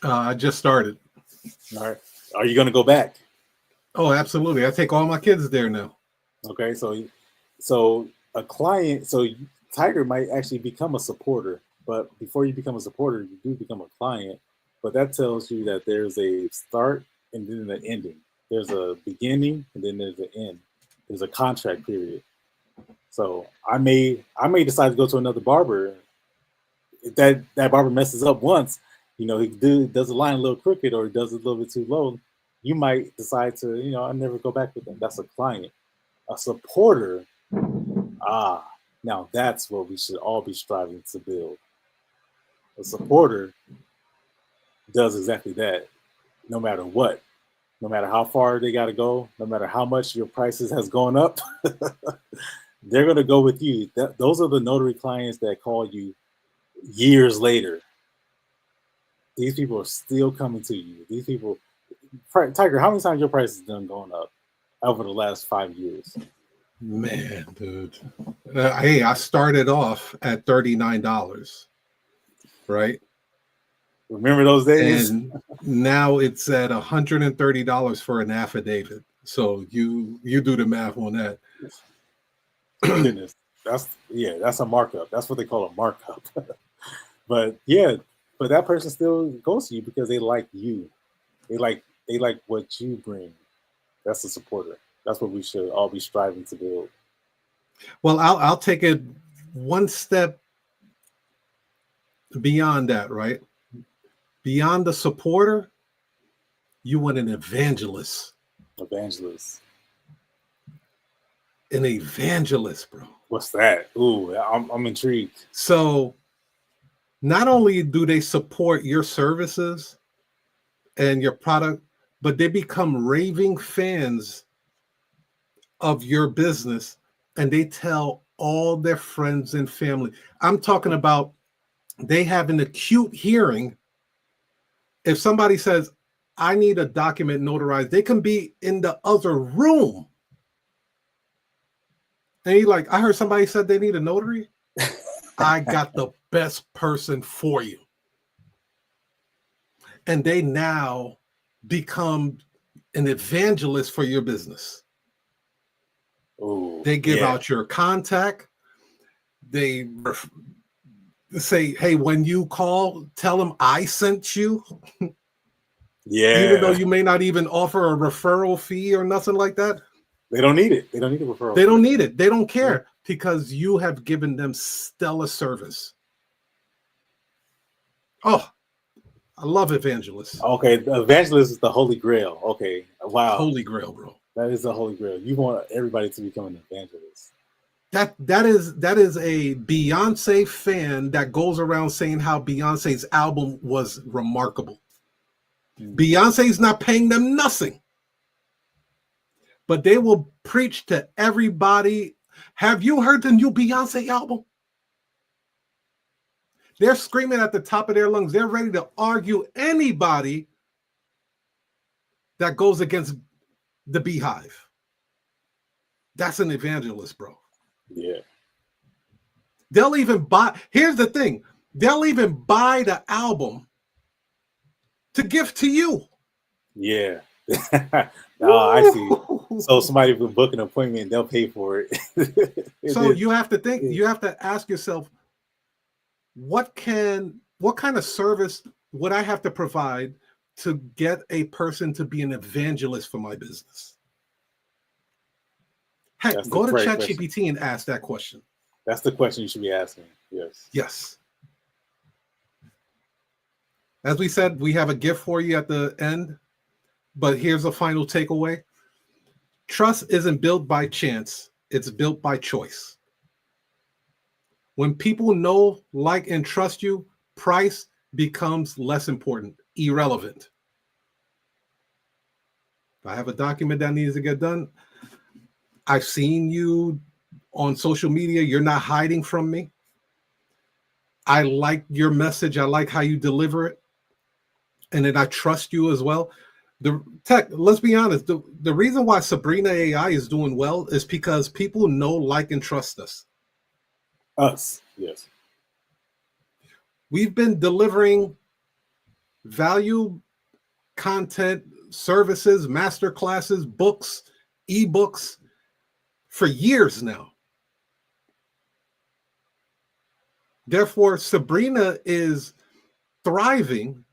I just started. All right. Are you going to go back? Oh, absolutely. I take all my kids there now. Okay. So a client, Tiger might actually become a supporter, but before you become a supporter, you do become a client. But that tells you that there's a start and then an ending. There's a beginning and then there's an end. There's a contract period. So I may decide to go to another barber. If that barber messes up once, he does the line a little crooked or he does it a little bit too low, you might decide to, I never go back with them. That's a client. A supporter, now that's what we should all be striving to build. A supporter does exactly that, no matter what. No matter how far they got to go, no matter how much your prices has gone up, they're going to go with you. Those are the notary clients that call you years later. These people are still coming to you. These people, Tiger, how many times your price has done going up over the last 5 years? Man, dude. Hey, I started off at $39. right? Remember those days? And now it's at $130 for an affidavit. So you do the math on that. Goodness, that's a markup. That's what they call a markup. But yeah, but that person still goes to you because they like you. They like what you bring. That's a supporter. That's what we should all be striving to build. Well, I'll take it one step beyond that, right? Beyond the supporter, you want an evangelist. Evangelist. An evangelist, bro. What's that? Ooh, I'm intrigued. So not only do they support your services and your product, but they become raving fans of your business and they tell all their friends and family. I'm talking about they have an acute hearing. If somebody says, I need a document notarized, they can be in the other room. And you're like, I heard somebody said they need a notary. I got the best person for you. And they now become an evangelist for your business. Ooh, They give out your contact. They say, hey, when you call, tell them I sent you. Yeah. Even though you may not even offer a referral fee or nothing like that. They don't need it. They don't need a referral. They don't need it. They don't care because you have given them stellar service. Oh, I love evangelists. Okay, the evangelist is the holy grail. Okay, wow. Holy grail, bro. That is the holy grail. You want everybody to become an evangelist. That is a Beyonce fan that goes around saying how Beyonce's album was remarkable. Beyonce's not paying them nothing. But they will preach to everybody. Have you heard the new Beyonce album? They're screaming at the top of their lungs. They're ready to argue anybody that goes against the beehive. That's an evangelist, bro. Yeah. They'll even buy. Here's the thing. They'll even buy the album to give to you. Yeah. I see. So somebody will book an appointment, they'll pay for it. So you have to think, you have to ask yourself, what kind of service would I have to provide to get a person to be an evangelist for my business? Heck, go to ChatGPT and ask that question. That's the question you should be asking. Yes. Yes. As we said, we have a gift for you at the end, but here's a final takeaway. Trust isn't built by chance. It's built by choice. When people know, like, and trust you, price becomes less important, irrelevant. If I have a document that needs to get done, I've seen you on social media. You're not hiding from me. I like your message. I like how you deliver it. And then I trust you as well. Let's be honest. The reason why Sabrina AI is doing well is because people know, like, and trust us. Us, yes. We've been delivering value, content, services, master classes, books, ebooks for years now. Therefore, Sabrina is thriving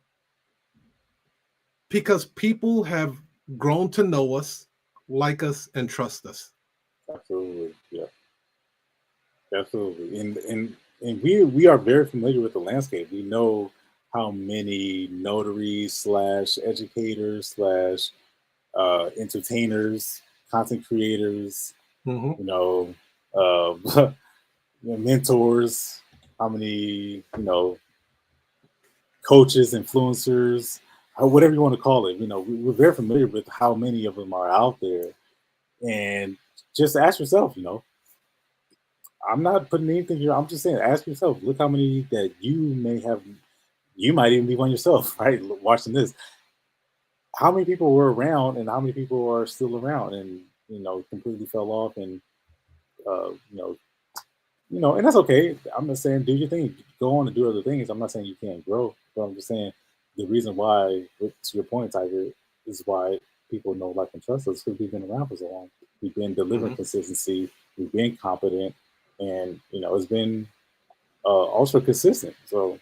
because people have grown to know us, like us, and trust us. Absolutely, yeah. Absolutely. And we are very familiar with the landscape. We know how many notaries / educators / entertainers, content creators, mentors, how many, coaches, influencers, whatever you want to call it. We're very familiar with how many of them are out there. And just ask yourself, I'm not putting anything here. I'm just saying, ask yourself, look how many that you may have. You might even be one yourself, right? Watching this. How many people were around and how many people are still around and, completely fell off and, you know, and that's okay. I'm not saying do your thing, go on and do other things. I'm not saying you can't grow, but I'm just saying the reason why, to your point, Tiger, is why people know, like, and trust us because we've been around for so long. We've been delivering consistency. We've been competent, and you know, it's been also consistent. So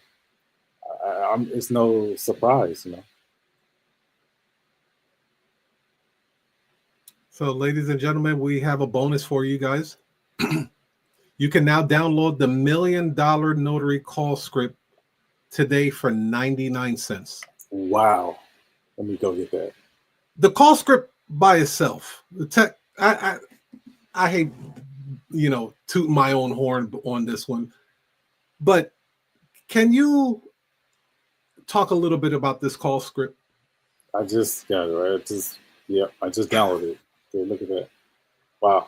it's no surprise, you know. So, ladies and gentlemen, we have a bonus for you guys. You can now download the $1 Million Notary call script today for 99 cents. Wow. Let me go get that. The call script by itself, the tech, I hate, you know, toot my own horn on this one, but can you talk a little bit about this call script? I just got it, right? I just downloaded it. Okay, look at that. Wow.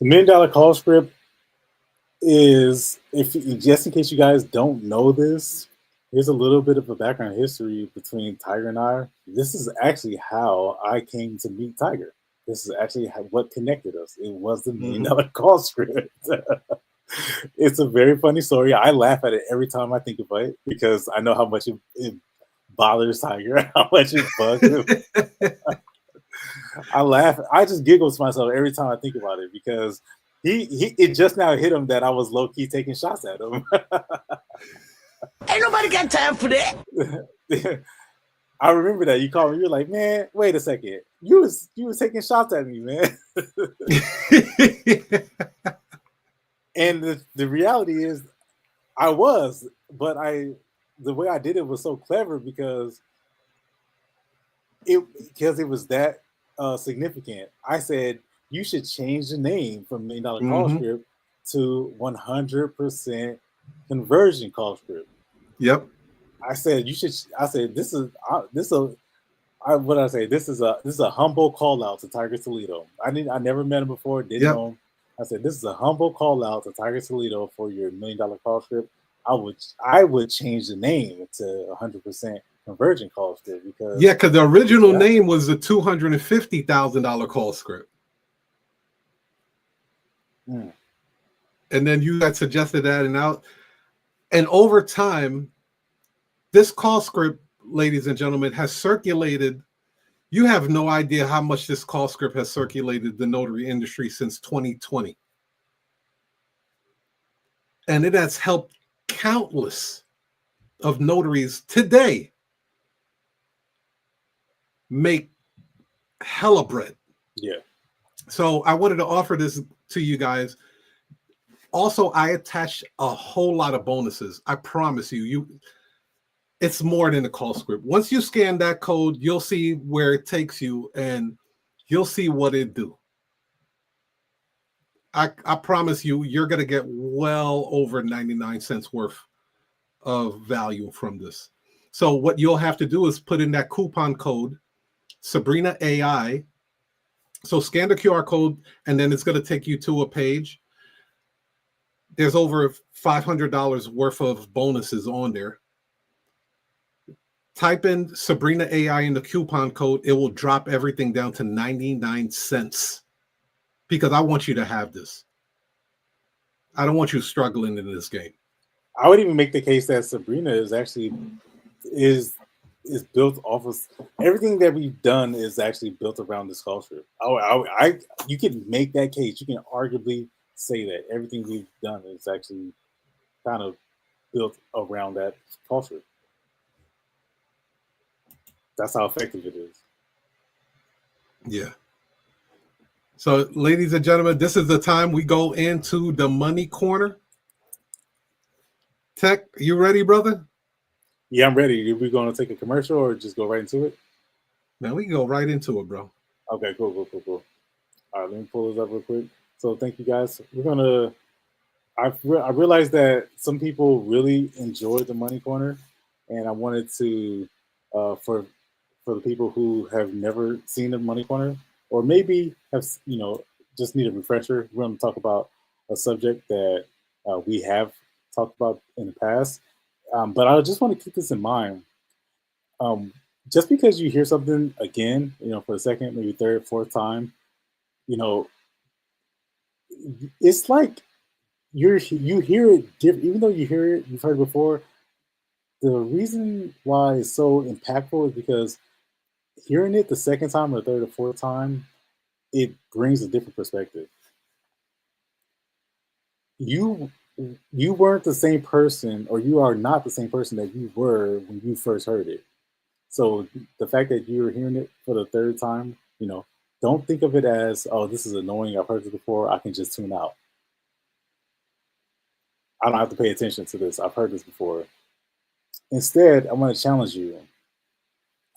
The $1 Million call script is, just in case you guys don't know this, here's a little bit of a background history between Tiger and I. This is actually how I came to meet Tiger. This is actually what connected us. It was the $1 Million call script. It's a very funny story. I laugh at it every time I think about it because I know how much it bothers Tiger, how much it bugs him. I laugh. I just giggle to myself every time I think about it because it just now hit him that I was low key taking shots at him. Ain't nobody got time for that. I remember that you called me. You're like, man, wait a second. You was taking shots at me, man. And the reality is, I was, but the way I did it was so clever because it was that significant. I said you should change the name from $1 Million call script to 100% conversion call script. Yep. I said you should. I said this is what did I say? This is a humble call out to Tiger Toledo. I never met him before. Didn't know him. I said this is a humble call out to Tiger Toledo for your $1 Million call script. I would change the name to 100% conversion call script because the original name was the $250,000 call script. And then you had suggested that out. And over time, this call script, ladies and gentlemen, has circulated. You have no idea how much this call script has circulated the notary industry since 2020. And it has helped countless of notaries today make hella bread. Yeah. So I wanted to offer this to you guys. Also, I attached a whole lot of bonuses. I promise you, it's more than a call script. Once you scan that code, you'll see where it takes you and you'll see what it do. I promise you, you're going to get well over 99 cents worth of value from this. So what you'll have to do is put in that coupon code, Sabrina AI. So scan the QR code, and then it's going to take you to a page. There's over $500 worth of bonuses on there. Type in Sabrina AI in the coupon code. It will drop everything down to 99 cents because I want you to have this. I don't want you struggling in this game. I would even make the case that Sabrina is actually is built off of everything that we've done is actually built around this culture. You can make that case. You can arguably say that everything we've done is actually kind of built around that culture. That's how effective it is. Yeah. So, ladies and gentlemen, this is the time we go into the money corner. Tech, you ready, brother? Yeah, I'm ready. Are we going to take a commercial or just go right into it? Man, we can go right into it, bro. Okay, cool. All right, let me pull this up real quick. So thank you, guys. We're going to I realized that some people really enjoyed the money corner, and I wanted to for the people who have never seen the money corner, or maybe have just need a refresher. We're going to talk about a subject that we have talked about in the past, but I just want to keep this in mind. Just because you hear something again, for the second, maybe third, fourth time, it's like you hear it different, even though you hear it, you've heard it before. The reason why it's so impactful is because hearing it the second time or third or fourth time, it brings a different perspective. You you weren't the same person, or you are not the same person that you were when you first heard it. So the fact that you're hearing it for the third time, don't think of it as, oh, this is annoying. I've heard this before. I can just tune out. I don't have to pay attention to this. I've heard this before. Instead, I want to challenge you.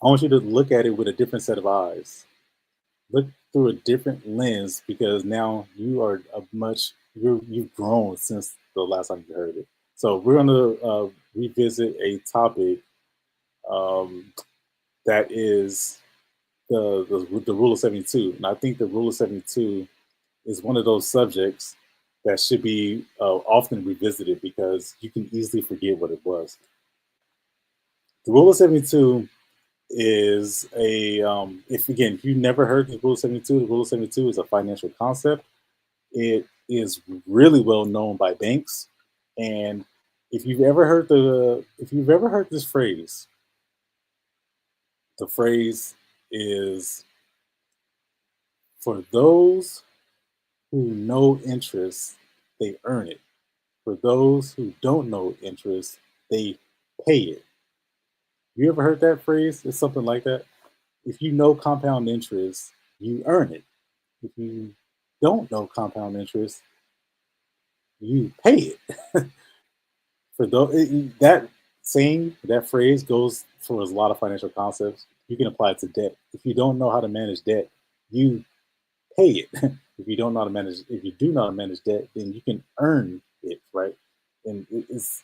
I want you to look at it with a different set of eyes. Look through a different lens, because now you are you've grown since the last time you heard it. So we're going to revisit a topic um, that is the rule of 72. And I think the rule of 72 is one of those subjects that should be often revisited, because you can easily forget what it was. The rule of 72 is if you never heard the rule of 72, the rule of 72 is a financial concept. It is really well known by banks. And if you've ever heard this phrase, the phrase is, for those who know interest, they earn it. For those who don't know interest, they pay it. You ever heard that phrase? It's something like that. If you know compound interest, you earn it. If you don't know compound interest, you pay it. For that phrase goes for a lot of financial concepts. You can apply it to debt. If you don't know how to manage debt, you pay it. If you do know how to manage debt, then you can earn it, right? And it's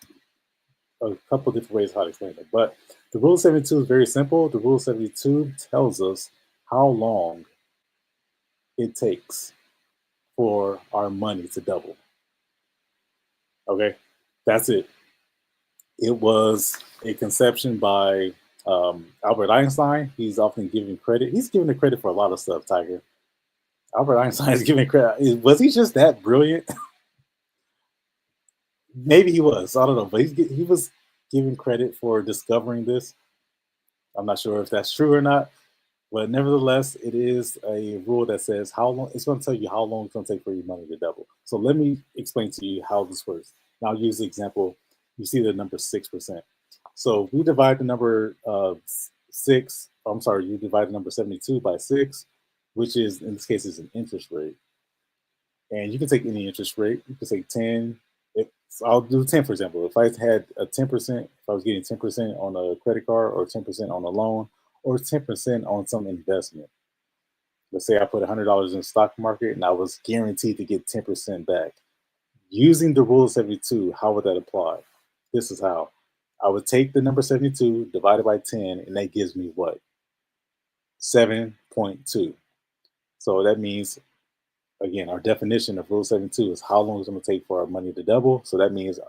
a couple different ways how to explain it. But the rule of 72 is very simple. The rule of 72 tells us how long it takes for our money to double. Okay, that's it. It was a conception by Albert Einstein. He's often given credit. He's given the credit for a lot of stuff, Tiger. Albert Einstein is giving credit. Was he just that brilliant? Maybe he was. I don't know. But he was given credit for discovering this. I'm not sure if that's true or not. But nevertheless, it is a rule that says how long it's going to tell you how long it's going to take for your money to double. So let me explain to you how this works. And I'll use the example. You see the number 6%. So we divide the number you divide the number 72 by 6, which is, in this case, is an interest rate. And you can take any interest rate. You can take 10. I'll do 10, for example. If I had a 10%, if I was getting 10% on a credit card, or 10% on a loan, or 10% on some investment. Let's say I put $100 in the stock market and I was guaranteed to get 10% back. Using the rule of 72, how would that apply? This is how. I would take the number 72 divided by 10, and that gives me what? 7.2. So that means, again, our definition of rule 72 is how long it's going to take for our money to double. So that means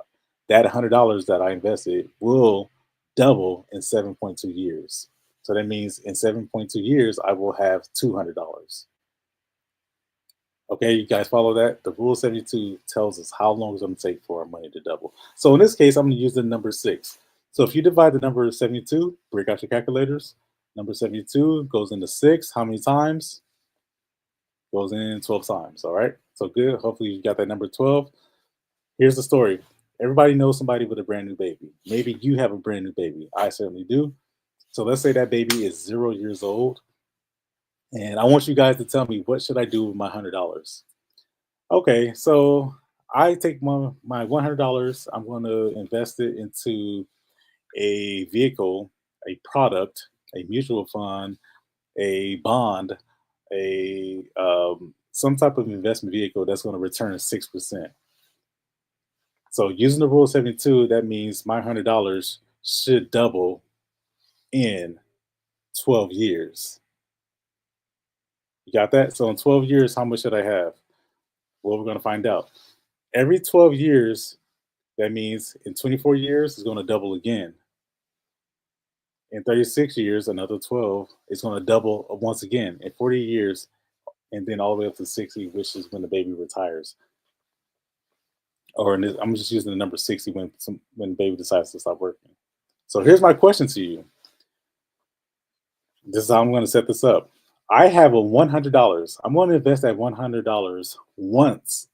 that $100 that I invested will double in 7.2 years. So that means in 7.2 years, I will have $200. Okay, you guys follow that? The rule 72 tells us how long it's going to take for our money to double. So in this case, I'm going to use the number 6. So if you divide the number 72, break out your calculators. Number 72 goes into 6. How many times? Goes in 12 times. All right, so good. Hopefully you got that number 12. Here's the story. Everybody knows somebody with a brand new baby. Maybe you have a brand new baby. I certainly do. So let's say that baby is 0 years old. And I want you guys to tell me, what should I do with my $100? Okay, so I take my $100. I'm going to invest it into a vehicle, a product, a mutual fund, a bond, a some type of investment vehicle that's going to return 6%. So using the rule of 72, that means my $100 should double in 12 years. You got that? So in 12 years, how much should I have? Well, we're going to find out. Every 12 years, that means in 24 years, it's going to double again. In 36 years, another 12 is going to double once again. In 40 years, and then all the way up to 60, which is when the baby retires. or in this, I'm just using the number 60 when baby decides to stop working. So here's my question to you. This is how I'm going to set this up. I have a $100. I'm going to invest that $100 once,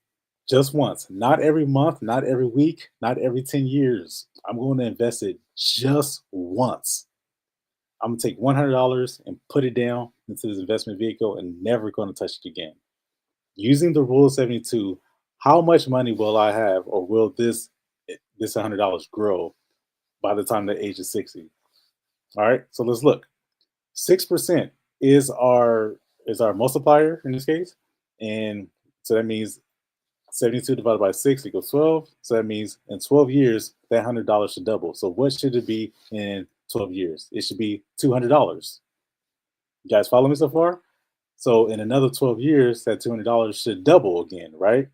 just once, not every month, not every week, not every 10 years. I'm going to invest it just once. I'm going to take $100 and put it down into this investment vehicle and never going to touch it again. Using the rule of 72, how much money will I have, or will this $100 grow by the time the age is 60? All right, so let's look. 6% is our multiplier in this case, and so that means 72 divided by 6 equals 12. So that means in 12 years that $100 should double. So what should it be in 12 years? It should be $200. You guys follow me so far? So in another 12 years, that $200 should double again, right?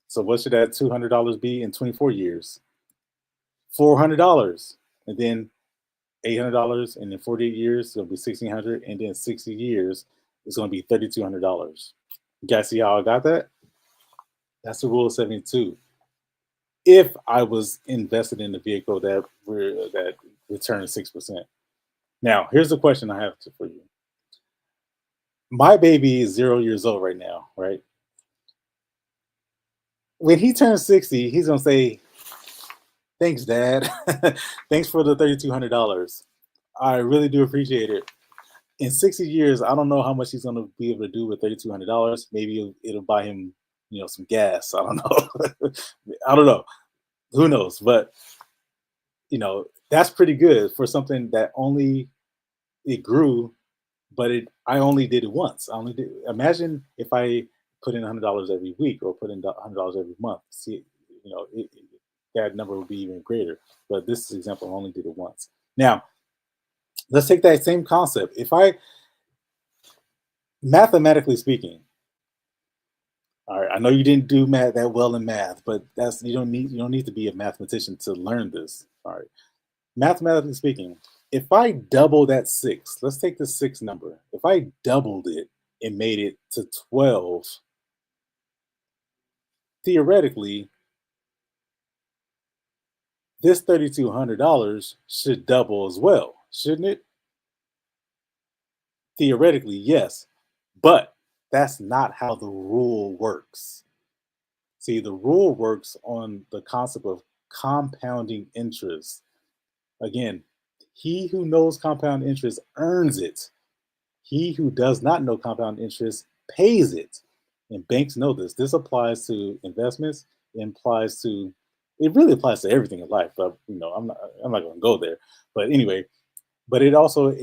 So what should that $200 be in 24 years? $400, and then $800, and then 48 years, it'll be $1,600, and then 60 years, it's going to be $3,200. You guys see how I got that? That's the rule of 72. If I was invested in the vehicle that returned 6%. Now, here's the question I have for you. My baby is 0 years old right now, right? When he turns 60, he's going to say, thanks, Dad. Thanks for the $3,200. I really do appreciate it. In 60 years, I don't know how much he's going to be able to do with $3,200. Maybe it'll buy him, some gas. I don't know. I don't know. Who knows? But, that's pretty good for something that it grew, but I only did it once. Imagine if I put in $100 every week or put in $100 every month. See, that number would be even greater. But this example, I only did it once. Now, let's take that same concept. Mathematically speaking, all right, I know you didn't do math that well in math, but you don't need to be a mathematician to learn this. All right, mathematically speaking, if I double that 6, let's take the 6 number. If I doubled it and made it to 12, theoretically, this $3,200 should double as well, shouldn't it? Theoretically, yes, but that's not how the rule works. See, the rule works on the concept of compounding interest. Again, he who knows compound interest earns it. He who does not know compound interest pays it. And banks know this. This applies to investments. It really applies to everything in life. But I'm not going to go there. But anyway, but it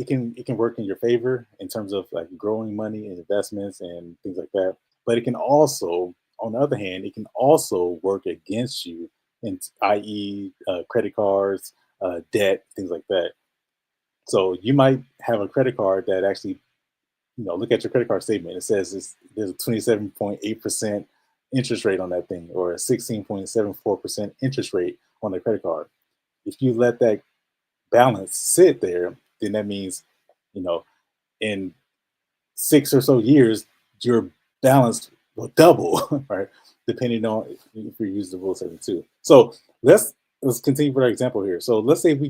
can work in your favor in terms of like growing money and investments and things like that. But it can also, on the other hand, it can also work against you, i.e., credit cards, debt, things like that. So you might have a credit card that actually, look at your credit card statement. It says there's a 27.8% interest rate on that thing, or a 16.74% interest rate on the credit card. If you let that balance sit there, then that means, in 6 or so years, your balance will double, right? Depending on if you use the rule 72. So let's continue with our example here. So let's say I take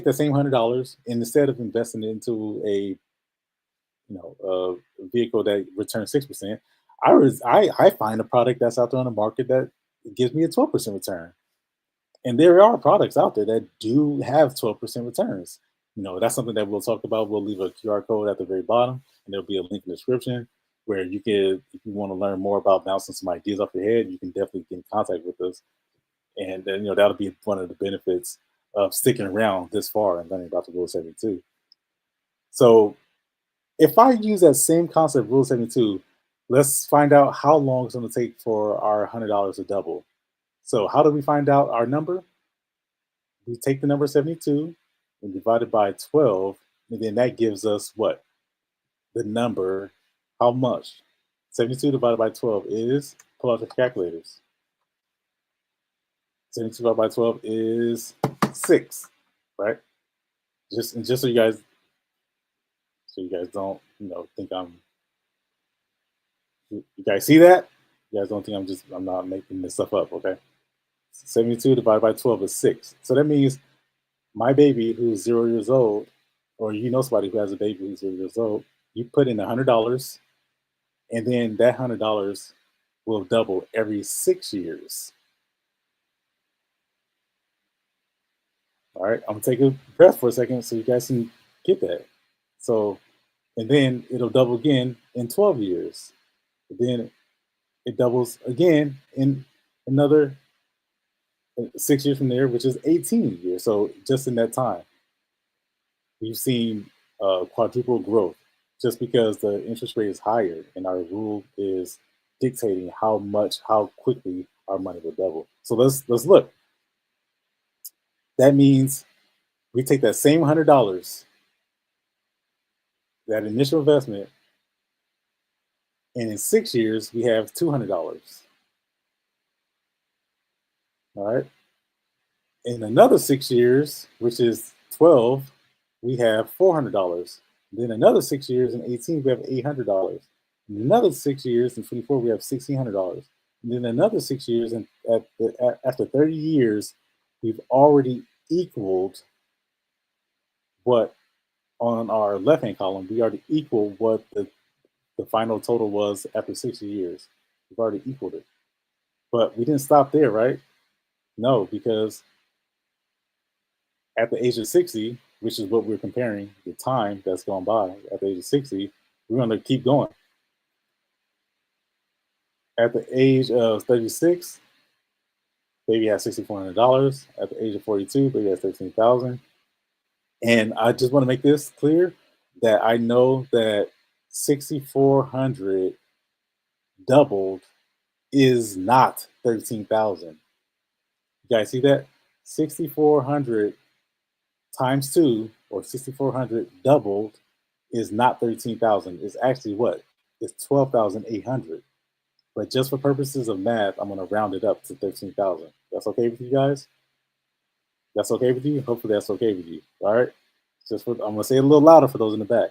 that same $100, and instead of investing it into a vehicle that returns 6%, I find a product that's out there on the market that gives me a 12% return. And there are products out there that do have 12% returns. That's something that we'll talk about. We'll leave a QR code at the very bottom, and there'll be a link in the description where you can, if you want to learn more about bouncing some ideas off your head, you can definitely get in contact with us. And then, that'll be one of the benefits of sticking around this far and learning about the Rule 72. So if I use that same concept, Rule 72, let's find out how long it's going to take for our $100 to double. So how do we find out our number? We take the number 72 and divide it by 12, and then that gives us what? The number, how much? 72 divided by 12 is, pull out your calculators. 72 divided by 12 is 6, right? Just so you guys don't, think you guys see that? You guys don't think I'm not making this stuff up, okay? 72 divided by 12 is 6. So that means my baby who's 0 years old, or somebody who has a baby who's 0 years old, you put in $100, and then that $100 will double every 6 years. All right, I'm gonna take a breath for a second so you guys can get that. So, and then it'll double again in 12 years. Then it doubles again in another 6 years from there, which is 18 years. So just in that time, we've seen quadruple growth just because the interest rate is higher and our rule is dictating how quickly our money will double. So let's look. That means we take that same $100, that initial investment, and in 6 years we have $200. All right. In another 6 years, which is 12, we have $400. Then another 6 years in 18, we have $800. In another 6 years in 24, we have $1,600. And then another 6 years, and after 30 years, we've already equaled what on our left-hand column, we already equal what the final total was after 60 years. We've already equaled it. But we didn't stop there, right? No, because at the age of 60, which is what we're comparing, the time that's gone by at the age of 60, we're going to keep going. At the age of 36, baby has $6,400. At the age of 42, baby has $13,000. And I just want to make this clear that I know that 6,400 doubled is not 13,000. You guys see that? 6,400 times 2, or 6,400 doubled, is not 13,000. It's actually what? It's 12,800. But just for purposes of math, I'm going to round it up to 13,000. That's okay with you guys? That's okay with you? Hopefully that's okay with you. All right. I'm going to say it a little louder for those in the back.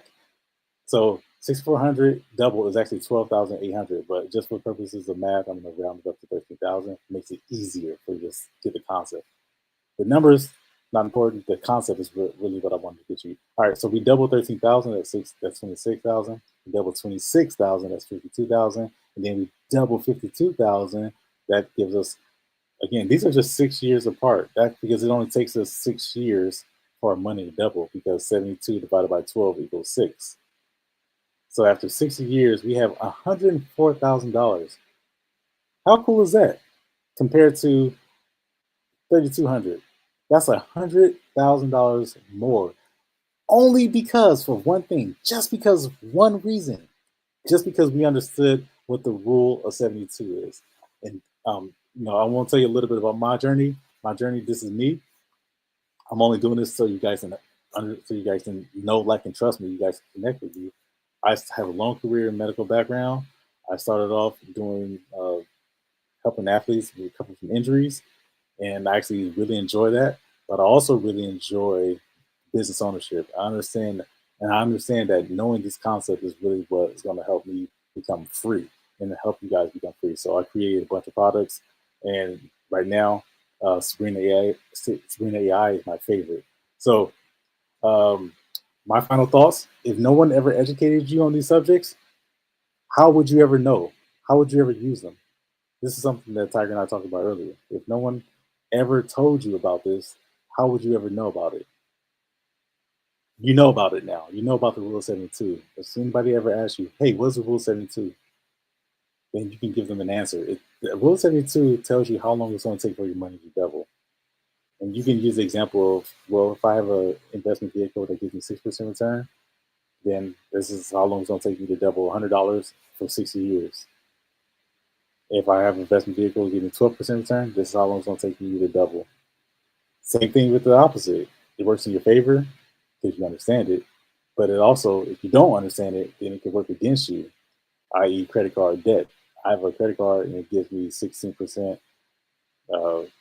So 6,400 double is actually 12,800. But just for purposes of math, I'm going to round it up to 13,000. Makes it easier for you to get the concept. The numbers, not important. The concept is really what I wanted to get you. All right, so we double 13,000. That's 26,000. We double 26,000. That's 52,000. And then we double 52,000. That gives us, again, these are just 6 years apart. That's because it only takes us 6 years for our money to double, because 72 divided by 12 equals 6. So after 60 years, we have $104,000. How cool is that compared to 3,200? That's $100,000 more, only because, for one thing, just because of one reason, just because we understood what the rule of 72 is. And I want to tell you a little bit about my journey. My journey. This is me. I'm only doing this so you guys can know, like, and trust me. You guys can connect with you. I have a long career in medical background. I started off doing helping athletes recover from injuries, and I actually really enjoy that. But I also really enjoy business ownership. I understand that knowing this concept is really what is going to help me become free and to help you guys become free. So I created a bunch of products, and right now, Sabrina AI is my favorite. So my final thoughts: if no one ever educated you on these subjects, how would you ever know? How would you ever use them? This is something that Tiger and I talked about earlier. If no one ever told you about this, how would you ever know about it? You know about it now. You know about the Rule 72. If anybody ever asks you, hey, what's the Rule 72? Then you can give them an answer. The Rule 72 tells you how long it's going to take for your money to double. And you can use the example of, well, if I have an investment vehicle that gives me 6% return, then this is how long it's going to take me to double $100 for 60 years. If I have an investment vehicle giving me 12% return, this is how long it's going to take me to double. Same thing with the opposite. It works in your favor because you understand it, but it also, if you don't understand it, then it can work against you, i.e. credit card debt. I have a credit card and it gives me 16%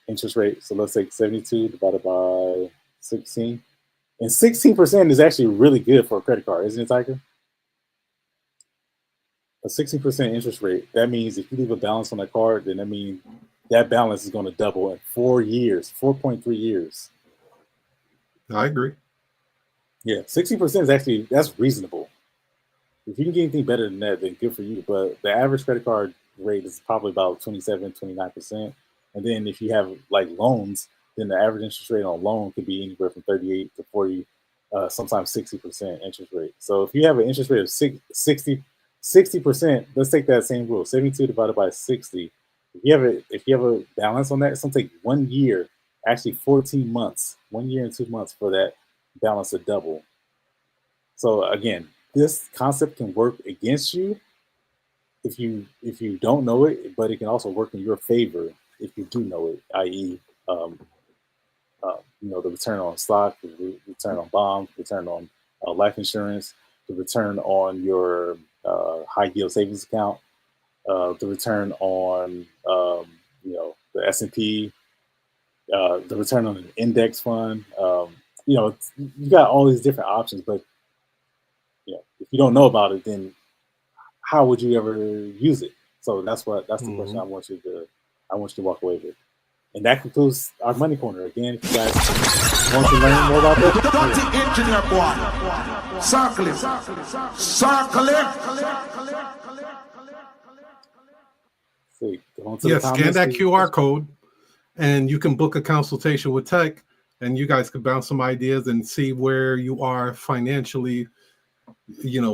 interest rate. So let's take 72 divided by 16. And 16% is actually really good for a credit card, isn't it, Tiger? 60% interest rate. That means if you leave a balance on that card, then that means that balance is going to double in 4 years, 4.3 years. I agree. Yeah, 60% is actually, that's reasonable. If you can get anything better than that, then good for you. But the average credit card rate is probably about 27, 29%. And then if you have like loans, then the average interest rate on loan could be anywhere from 38 to 40, sometimes 60% interest rate. So if you have an interest rate of 60%, let's take that same rule, 72 divided by 60. If you have a balance on that, it's gonna take 1 year, actually 14 months, 1 year and 2 months for that balance to double. So again, this concept can work against you if you don't know it, but it can also work in your favor if you do know it, i.e., the return on stock, the return on bonds, return on life insurance, the return on your high yield savings account, the return on the S&P, the return on an index fund. You got all these different options, but if you don't know about it, then how would you ever use it? So that's the question I want you to walk away with. And that concludes our money corner. Again, if you guys want to learn more about that, Circle it. Scan that QR code, and you can book a consultation with Tech, and you guys can bounce some ideas and see where you are financially,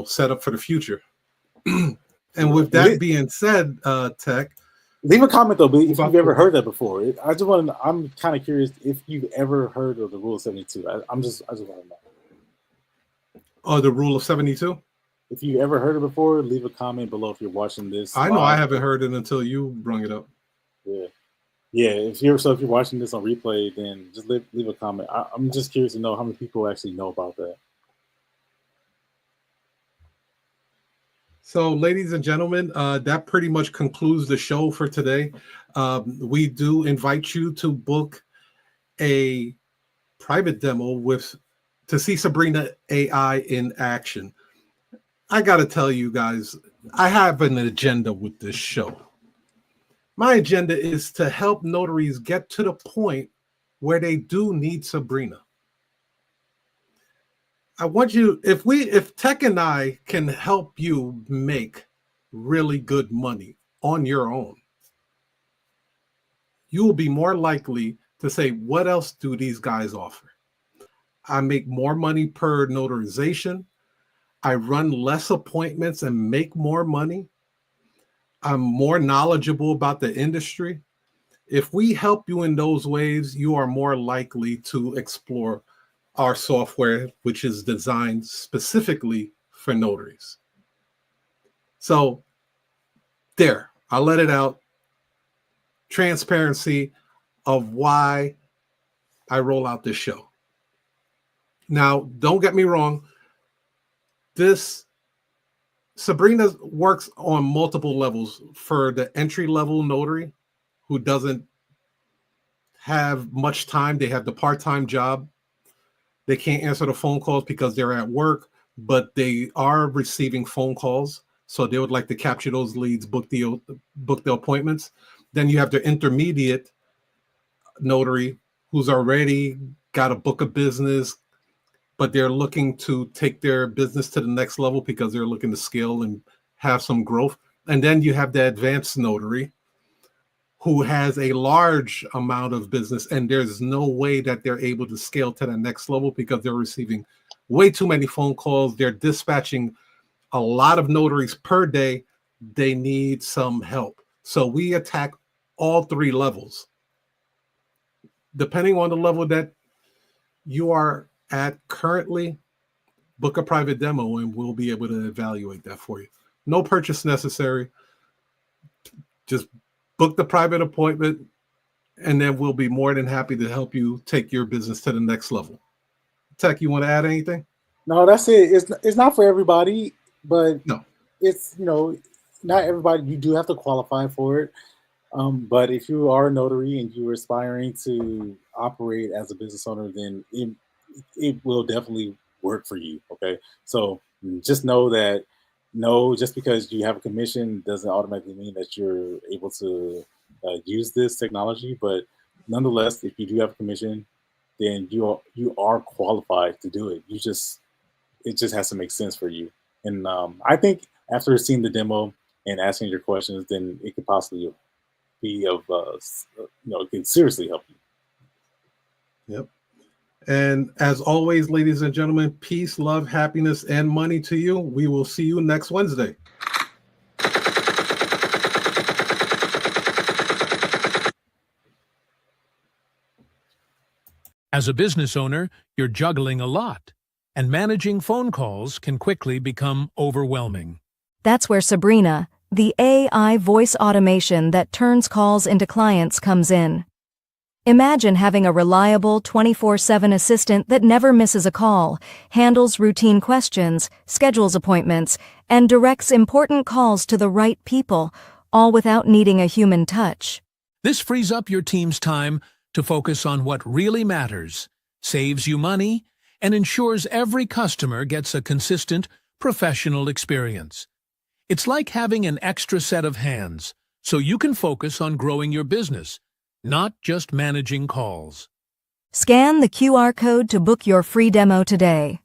set up for the future. And with that being said, Tech, leave a comment though, if you've ever heard that before. I'm kind of curious if you've ever heard of the Rule of 72. I just want to know. Oh, the Rule of 72? If you ever heard it before, leave a comment below if you're watching this. I know I haven't heard it until you brought it up. Yeah. If you're watching this on replay, then just leave a comment. I'm just curious to know how many people actually know about that. So, ladies and gentlemen, that pretty much concludes the show for today. We do invite you to book a private demo to see Sabrina AI in action. I got to tell you guys, I have an agenda with this show. My agenda is to help notaries get to the point where they do need Sabrina. I want you, if Tech and I can help you make really good money on your own, you will be more likely to say, what else do these guys offer? I make more money per notarization. I run less appointments and make more money. I'm more knowledgeable about the industry. If we help you in those ways, you are more likely to explore our software, which is designed specifically for notaries. So there, I'll let it out. Transparency of why I roll out this show. Now, don't get me wrong. Sabrina works on multiple levels. For the entry-level notary who doesn't have much time, they have the part-time job. They can't answer the phone calls because they're at work, but they are receiving phone calls. So they would like to capture those leads, book the appointments. Then you have the intermediate notary who's already got a book of business, but they're looking to take their business to the next level because they're looking to scale and have some growth. And then you have the advanced notary who has a large amount of business, and there's no way that they're able to scale to the next level because they're receiving way too many phone calls. They're dispatching a lot of notaries per day. They need some help. So we attack all three levels. Depending on the level that you are at currently, book a private demo and we'll be able to evaluate that for you. No purchase necessary. Just book the private appointment, and then we'll be more than happy to help you take your business to the next level. Tech, you want to add anything? No, that's it. It's not for everybody, but no, it's not everybody. You do have to qualify for it. But if you are a notary and you're aspiring to operate as a business owner, then it will definitely work for you. Okay, so just know that no, just because you have a commission doesn't automatically mean that you're able to use this technology. But nonetheless, if you do have a commission, then you are qualified to do it. It just has to make sense for you. And I think after seeing the demo and asking your questions, then it could possibly be of it can seriously help you. Yep. And as always, ladies and gentlemen, peace, love, happiness, and money to you. We will see you next Wednesday. As a business owner, you're juggling a lot, and managing phone calls can quickly become overwhelming. That's where Sabrina, the AI voice automation that turns calls into clients, comes in. Imagine having a reliable 24/7 assistant that never misses a call, handles routine questions, schedules appointments, and directs important calls to the right people, all without needing a human touch. This frees up your team's time to focus on what really matters, saves you money, and ensures every customer gets a consistent, professional experience. It's like having an extra set of hands, so you can focus on growing your business, not just managing calls. Scan the QR code to book your free demo today.